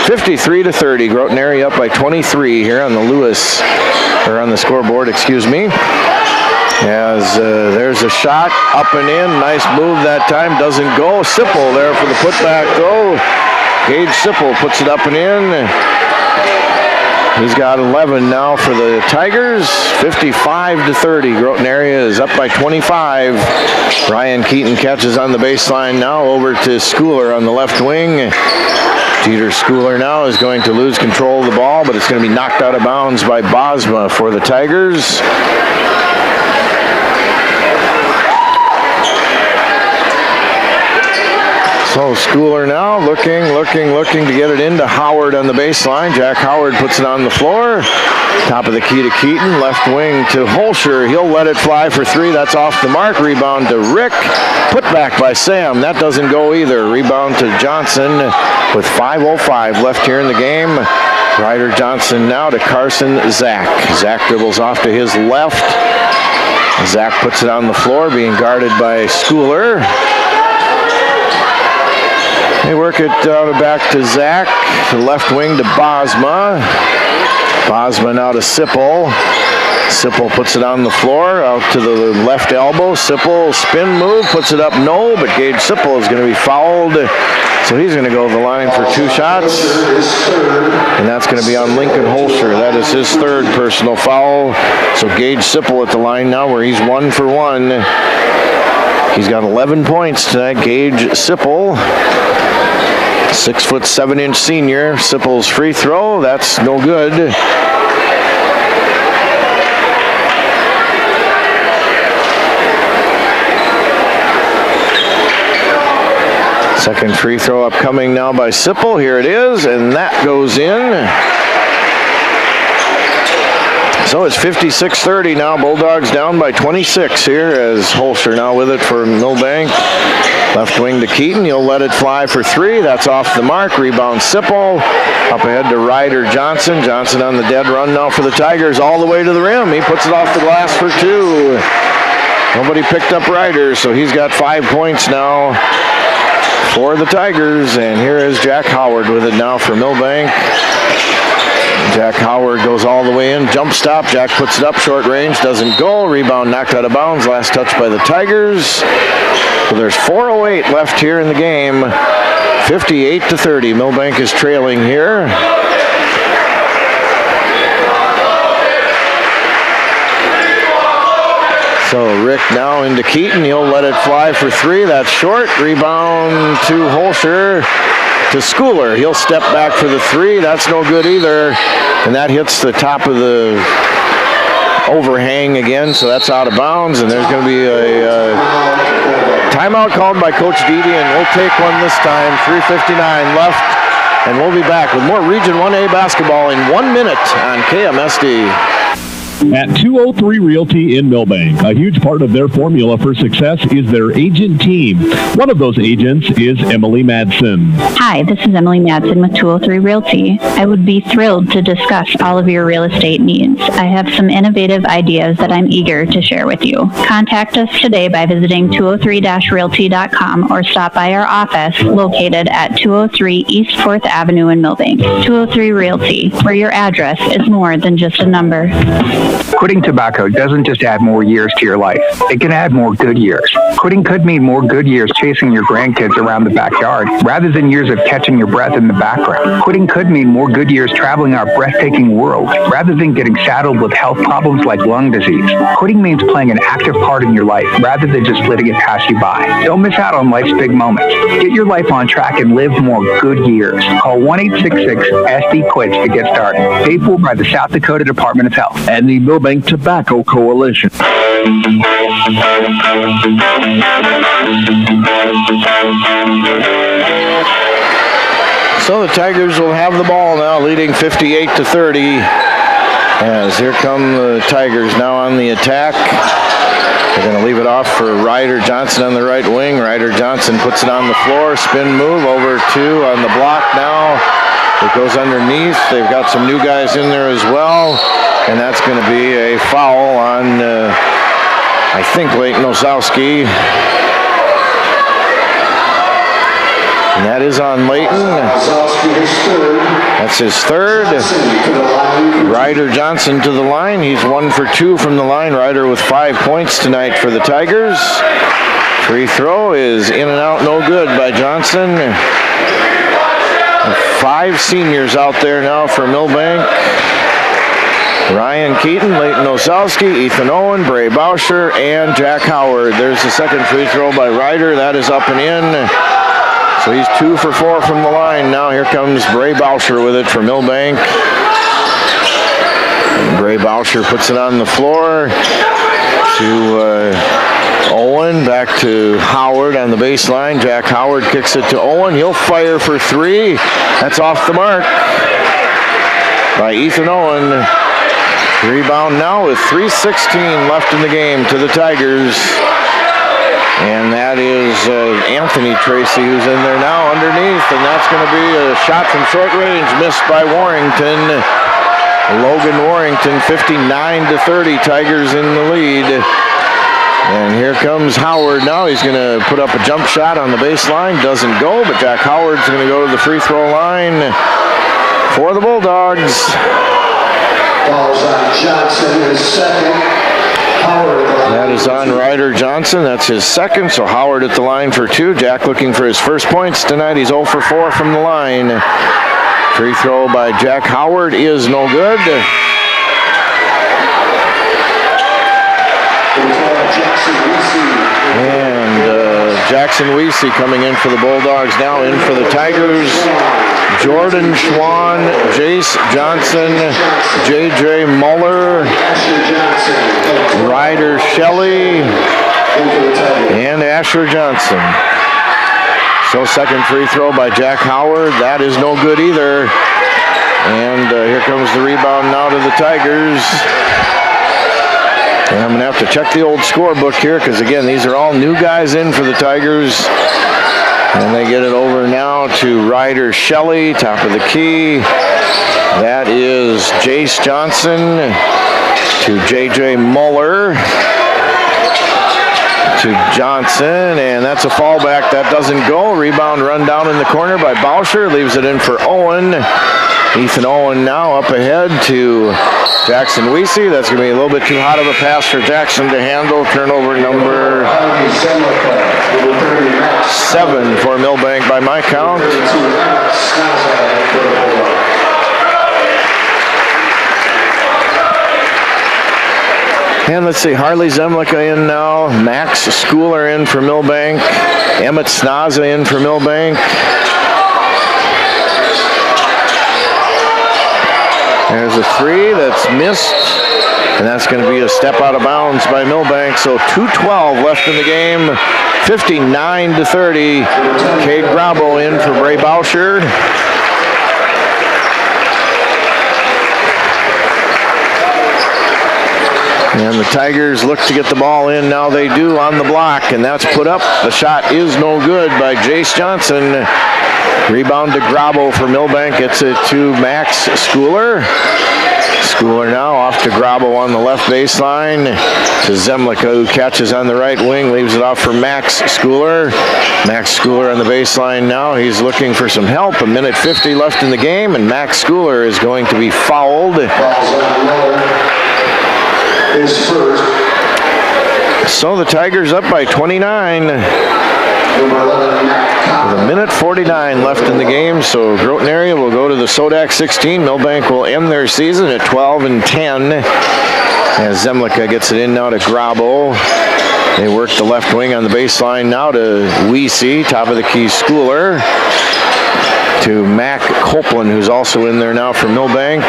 53-30, Groton area up by 23 here on the on the scoreboard, excuse me. As there's a shot, up and in. Nice move that time. Doesn't go. Sipple there for the putback throw. Gage Sipple puts it up and in. He's got 11 now for the Tigers. 55-30. Groton area is up by 25. Ryan Keaton catches on the baseline now. Over to Schooler on the left wing. Jeter Schooler now is going to lose control of the ball, but it's going to be knocked out of bounds by Bosma for the Tigers. So Schooler now looking to get it into Howard on the baseline. Jack Howard puts it on the floor. Top of the key to Keaton. Left wing to Holscher. He'll let it fly for three. That's off the mark. Rebound to Rick. Put back by Sam. That doesn't go either. Rebound to Johnson with 5:05 left here in the game. Ryder Johnson now to Carson Zach. Zach dribbles off to his left. Zach puts it on the floor, being guarded by Schooler. They work it back to Zach, to left wing to Bosma. Bosma now to Sipple. Sipple puts it on the floor, out to the left elbow. Sipple spin move, puts it up, no, but Gage Sipple is going to be fouled. So he's going to go to the line for two shots. And that's going to be on Lincoln Holscher. That is his third personal foul. So Gage Sipple at the line now where he's 1 for 1. He's got 11 points tonight, Gage Sipple. 6'7" senior. Sipple's free throw, that's no good. Second free throw upcoming now by Sipple. Here it is, and that goes in. So it's 56-30 now. Bulldogs down by 26 here as Holscher now with it for Milbank. Left wing to Keaton. He'll let it fly for three. That's off the mark. Rebound Sipple. Up ahead to Ryder Johnson. Johnson on the dead run now for the Tigers all the way to the rim. He puts it off the glass for two. Nobody picked up Ryder, so he's got 5 points now for the Tigers. And here is Jack Howard with it now for Milbank. Jack Howard goes all the way in. Jump stop. Jack puts it up. Short range. Doesn't go. Rebound knocked out of bounds. Last touch by the Tigers. So there's 4:08 left here in the game. 58-30. Milbank is trailing here. So Rick now into Keaton. He'll let it fly for three. That's short. Rebound to Holscher. To Schooler. He'll step back for the three. That's no good either. And that hits the top of the overhang again, so that's out of bounds. And there's going to be a timeout called by Coach Dede, and we'll take one this time. 3:59 left, and we'll be back with more Region 1A basketball in 1 minute on KMSD. At 203 Realty in Milbank, a huge part of their formula for success is their agent team. One of those agents is Emily Madsen. Hi, this is Emily Madsen with 203 Realty. I would be thrilled to discuss all of your real estate needs. I have some innovative ideas that I'm eager to share with you. Contact us today by visiting 203-realty.com or stop by our office located at 203 East 4th Avenue in Milbank. 203 Realty, where your address is more than just a number. Quitting tobacco doesn't just add more years to your life. It can add more good years. Quitting could mean more good years chasing your grandkids around the backyard rather than years of catching your breath in the background. Quitting could mean more good years traveling our breathtaking world rather than getting saddled with health problems like lung disease. Quitting means playing an active part in your life rather than just letting it pass you by. Don't miss out on life's big moments. Get your life on track and live more good years. Call 1-866-SD-QUITS to get started. Paid for by the South Dakota Department of Health and the Milbank Tobacco Coalition. So the Tigers will have the ball now, leading 58-30. As here come the Tigers now on the attack. They're going to leave it off for Ryder Johnson on the right wing. Ryder Johnson puts it on the floor. Spin move over to on the block now. It goes underneath. They've got some new guys in there as well. And that's going to be a foul on, I think, Leighton Osowski. And that is on Leighton. That's his third. Ryder Johnson to the line. He's 1 for 2 from the line. Ryder with 5 points tonight for the Tigers. Free throw is in and out, no good by Johnson. 5 seniors out there now for Milbank. Ryan Keaton, Leighton Osowski, Ethan Owen, Bray Bauscher, and Jack Howard. There's the second free throw by Ryder. That is up and in. So he's 2 for 4 from the line. Now here comes Bray Bauscher with it for Milbank. Bray Bauscher puts it on the floor to Owen, back to Howard on the baseline. Jack Howard kicks it to Owen. He'll fire for 3. That's off the mark by Ethan Owen. Rebound now with 3:16 left in the game to the Tigers. And that is Anthony Tracy who's in there now underneath. And that's going to be a shot from short range missed by Warrington. Logan Warrington, 59-30. Tigers in the lead. And here comes Howard now. He's going to put up a jump shot on the baseline. Doesn't go, but Jack Howard's going to go to the free throw line for the Bulldogs. Falls on Johnson, his second. Howard. That is on Ryder Johnson. That's his second, so Howard at the line for 2. Jack looking for his first points tonight. He's 0 for 4 from the line. Free throw by Jack Howard is no good. And Jackson Weesey coming in for the Bulldogs now. In for the Tigers, Jordan Schwann, Jace Johnson, J.J. Muller, Ryder Shelley, and Asher Johnson. So second free throw by Jack Howard. That is no good either. And here comes the rebound now to the Tigers. And I'm going to have to check the old scorebook here because, again, these are all new guys in for the Tigers. And they get it over now to Ryder Shelley, top of the key. That is Jace Johnson to J.J. Muller to Johnson, and that's a fallback. That doesn't go. Rebound run down in the corner by Bauscher. Leaves it in for Owen. Ethan Owen now up ahead to Jackson Weesey. That's going to be a little bit too hot of a pass for Jackson to handle. Turnover number 7 for Milbank by my count. And let's see, Harley Zemlicka in now. Max Schooler in for Milbank. Emmett Snaza in for Milbank. There's a 3 that's missed, and that's going to be a step out of bounds by Milbank. So 2:12 left in the game, 59-30. Cade Grabo in for Bray Bauscher. And the Tigers look to get the ball in. Now they do on the block, and that's put up. The shot is no good by Jace Johnson. Rebound to Grabo for Milbank. Gets it to Max Schooler. Schooler now off to Grabo on the left baseline. To Zemlicka, who catches on the right wing. Leaves it off for Max Schooler. Max Schooler on the baseline now. He's looking for some help. 1:50 left in the game, and Max Schooler is going to be fouled. His first. So the Tigers up by 29. With 1:49 left in the game, so Groton area will go to the Sodak 16. Milbank will end their season at 12-10. As Zemlicka gets it in now to Grabo. They work the left wing on the baseline now to Weesey, top of the key Schooler. To Mac Copeland, who's also in there now for Milbank.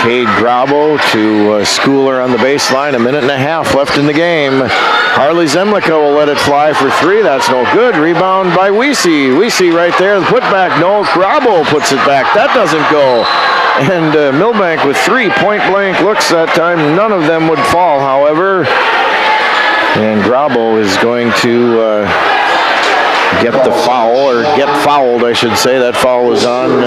Cade Grabo to Schooler on the baseline. 1.5 left in the game. Harley Zemlicka will let it fly for 3. That's no good. Rebound by Weesey. Weesey right there. The putback. No. Grabo puts it back. That doesn't go. And Milbank with 3 point-blank looks that time. None of them would fall, however. And Grabo is going to get the foul, or get fouled, I should say. That foul was on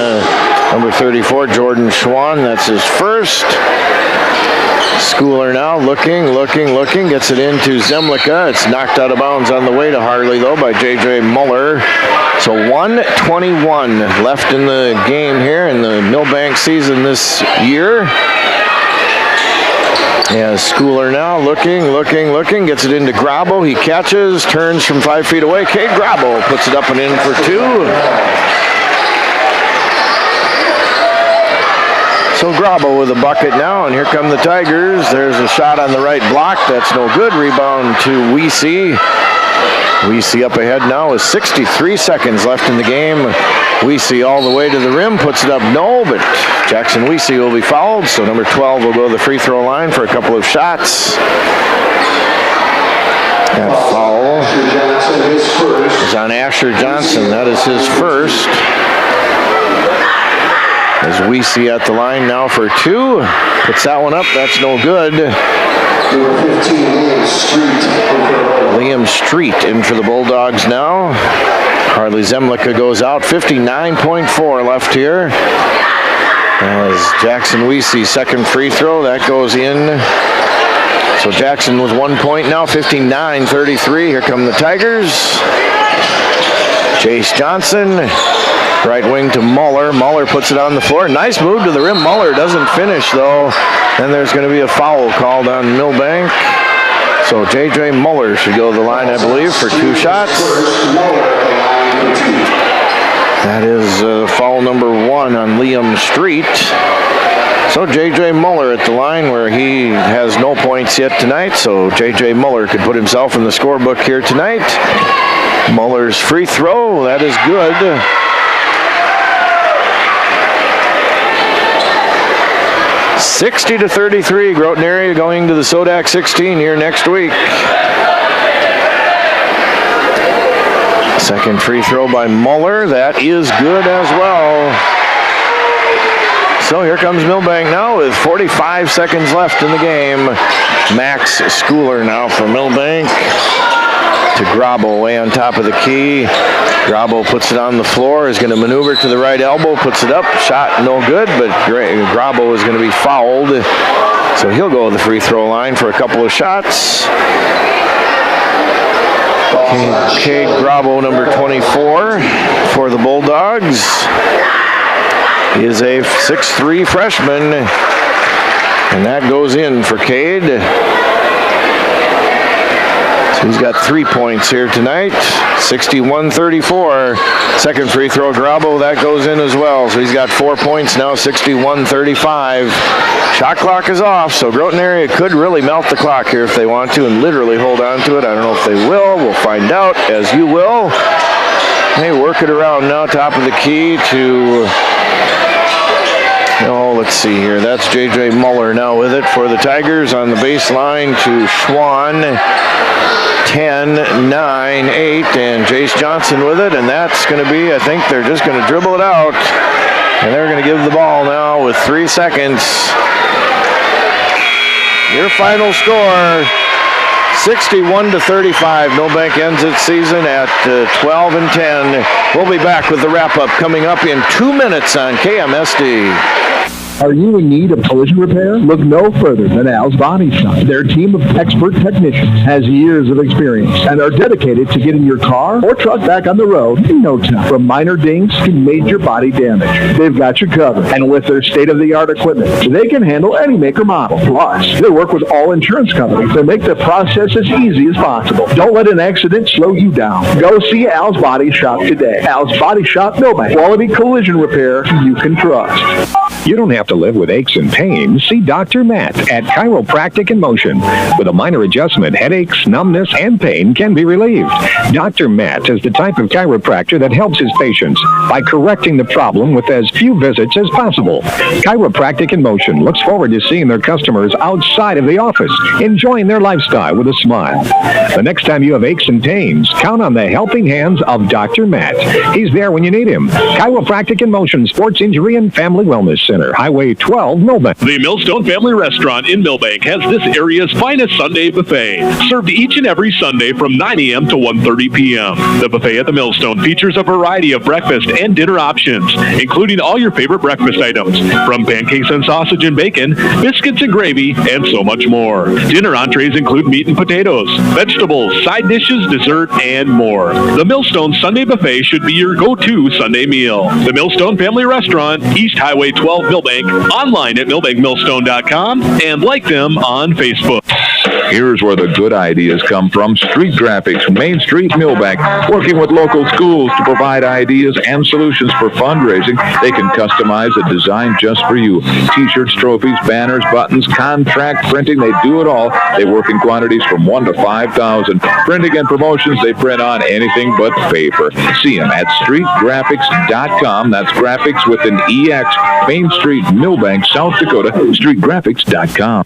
number 34, Jordan Schwann. That's his first. Schooler now looking, gets it into Zemlicka. It's knocked out of bounds on the way to Harley, though, by J.J. Muller. So 1:21 left in the game here in the Milbank season this year. Yeah, Schooler now looking, gets it into Grabo. He catches, turns from 5 feet away. Cade Grabo puts it up and in for 2. So Grabo with a bucket now, and here come the Tigers. There's a shot on the right block. That's no good. Rebound to Weesey. Weesey up ahead now with 63 seconds left in the game. Weesey all the way to the rim, puts it up no, but Jackson Weesey will be fouled, so number 12 will go to the free throw line for a couple of shots. That foul is on Asher Johnson. That is his first. As Weesey at the line now for 2. Puts that one up. That's no good. Liam Street in for the Bulldogs now. Harley Zemlicka goes out. 59.4 left here. As Jackson Weesey's second free throw, that goes in. So Jackson with 1 point now. 59-33. Here come the Tigers. Chase Johnson. Right wing to Muller. Muller puts it on the floor. Nice move to the rim. Muller doesn't finish, though. Then there's going to be a foul called on Milbank. So J.J. Muller should go to the line, I believe, for 2 shots. That is foul number 1 on Liam Street. So J.J. Muller at the line where he has no points yet tonight. So J.J. Muller could put himself in the scorebook here tonight. Muller's free throw. That is good. 60-33, Groton area going to the Sodak 16 here next week. Second free throw by Muller. That is good as well. So here comes Milbank now with 45 seconds left in the game. Max Schooler now for Milbank. To Grabo way on top of the key. Grabo puts it on the floor, is going to maneuver to the right elbow, puts it up, shot no good, but Grabo is going to be fouled. So he'll go to the free throw line for a couple of shots. Cade Grabo, number 24 for the Bulldogs, is a 6'3" freshman, and that goes in for Cade. So he's got 3 points here tonight, 61-34. Second free throw, Grabo, that goes in as well. So he's got 4 points now, 61-35. Shot clock is off, so Groton area could really melt the clock here if they want to and literally hold on to it. I don't know if they will. We'll find out, as you will. They work it around now, top of the key to... Oh, let's see here. That's J.J. Muller now with it for the Tigers on the baseline to Schwann. 10, 9, 8, and Jace Johnson with it, and that's going to be, I think they're just going to dribble it out, and they're going to give the ball now with 3 seconds. Your final score, 61-35. Milbank ends its season at 12-10. We'll be back with the wrap-up coming up in 2 minutes on KMSD. Are you in need of collision repair? Look no further than Al's Body Shop. Their team of expert technicians has years of experience and are dedicated to getting your car or truck back on the road in no time. From minor dings to major body damage, they've got you covered. And with their state-of-the-art equipment, they can handle any make or model. Plus, they work with all insurance companies to make the process as easy as possible. Don't let an accident slow you down. Go see Al's Body Shop today. Al's Body Shop, Milbank. Quality collision repair you can trust. You don't have to live with aches and pains. See Dr. Matt at Chiropractic in Motion. With a minor adjustment, headaches, numbness, and pain can be relieved. Dr. Matt is the type of chiropractor that helps his patients by correcting the problem with as few visits as possible. Chiropractic in Motion looks forward to seeing their customers outside of the office, enjoying their lifestyle with a smile. The next time you have aches and pains, count on the helping hands of Dr. Matt. He's there when you need him. Chiropractic in Motion, Sports Injury and Family Wellness Center, Highway Highway 12, Milbank. The Millstone Family Restaurant in Milbank has this area's finest Sunday buffet, served each and every Sunday from 9 a.m. to 1:30 p.m. The buffet at the Millstone features a variety of breakfast and dinner options, including all your favorite breakfast items, from pancakes and sausage and bacon, biscuits and gravy, and so much more. Dinner entrees include meat and potatoes, vegetables, side dishes, dessert, and more. The Millstone Sunday Buffet should be your go-to Sunday meal. The Millstone Family Restaurant, East Highway 12, Milbank, online at millbankmillstone.com, and like them on Facebook. Here's where the good ideas come from. Street Graphics, Main Street, Milbank, working with local schools to provide ideas and solutions for fundraising. They can customize a design just for you. T-shirts, trophies, banners, buttons, contract printing, they do it all. They work in quantities from 1 to 5,000. Printing and promotions, they print on anything but paper. See them at streetgraphics.com. That's graphics with an EX. Main Street, Milbank, South Dakota, streetgraphics.com.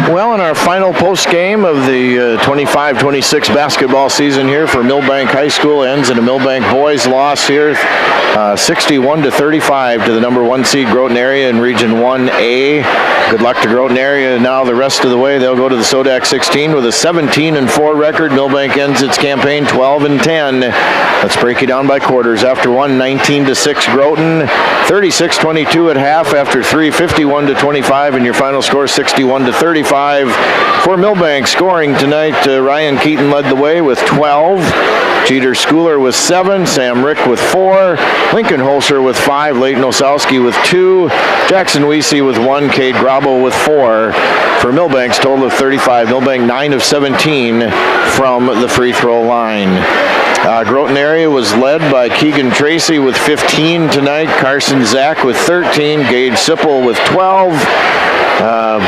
Well, in our final post game of the 25-26 basketball season here for Milbank High School, ends in a Milbank boys loss here, 61-35 to the number 1 seed Groton area in Region 1A. Good luck to Groton area. Now the rest of the way, they'll go to the Sodak 16 with a 17-4 record. Milbank ends its campaign 12-10. Let's break it down by quarters. After one, 19-6 Groton, 36-22 at half. After three, 51-25, and your final score 61-35 for Milbank. Scoring tonight, Ryan Keaton led the way with 12. Jeter Schooler with 7, Sam Rick with 4, Lincoln Holzer with 5, Leighton Osowski with 2, Jackson Weesey with 1, Cade Grabo with 4. For Milbank's total of 35. Milbank 9 of 17 from the free throw line. Groton area was led by Keegan Tracy with 15 tonight, Carson Zach with 13, Gage Sipple with 12,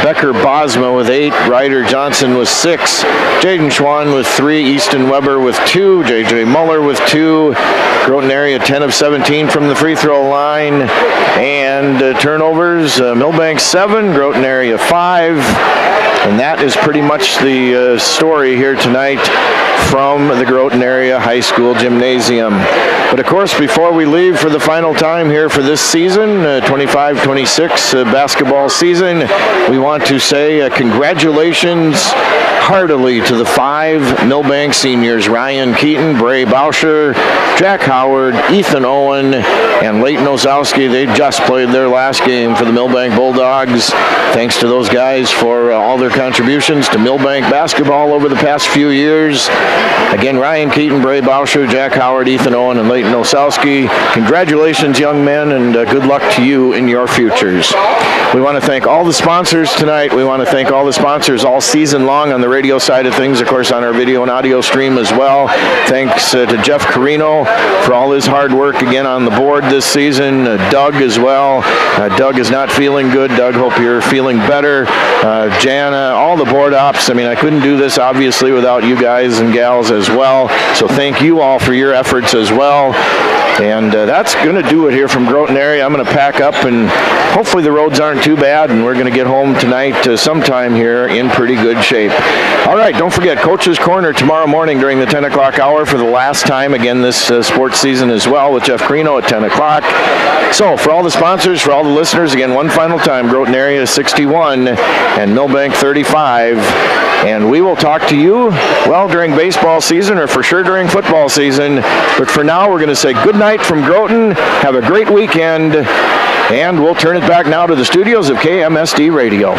Becker Bosma with 8, Ryder Johnson with 6, Jaden Schwann with 3, Easton Weber with 2, J.J. Muller with 2. Groton area 10 of 17 from the free throw line. And turnovers, Milbank 7, Groton area 5. And that is pretty much the story here tonight from the Groton Area High School Gymnasium. But of course, before we leave for the final time here for this season, 25-26 basketball season, we want to say congratulations heartily to the 5 Milbank seniors, Ryan Keaton, Bray Bauscher, Jack Howard, Ethan Owen, and Leighton Osowski. They just played their last game for the Milbank Bulldogs. Thanks to those guys for all their contributions to Milbank basketball over the past few years. Again, Ryan Keaton, Bray Bauscher, Jack Howard, Ethan Owen, and Leighton Osowski. Congratulations, young men, and good luck to you in your futures. We want to thank all the sponsors tonight. We want to thank all the sponsors all season long on the radio side of things, of course, on our video and audio stream as well. Thanks to Jeff Carino for all his hard work again on the board this season. Doug as well. Doug is not feeling good. Doug, hope you're feeling better. Jana, all the board ops. I mean, I couldn't do this obviously without you guys and gals as well. So thank you all for your efforts as well. And that's going to do it here from Groton area. I'm going to pack up, and hopefully the roads aren't too bad, and we're going to get home tonight sometime here in pretty good shape. All right, don't forget, Coach's Corner tomorrow morning during the 10 o'clock hour for the last time, again, this sports season as well, with Jeff Carino at 10 o'clock. So for all the sponsors, for all the listeners, again, one final time, Groton area 61 and Milbank 35. And we will talk to you, well, during baseball season, or for sure during football season. But for now, we're going to say good night from Groton. Have a great weekend. And we'll turn it back now to the studios of KMSD Radio.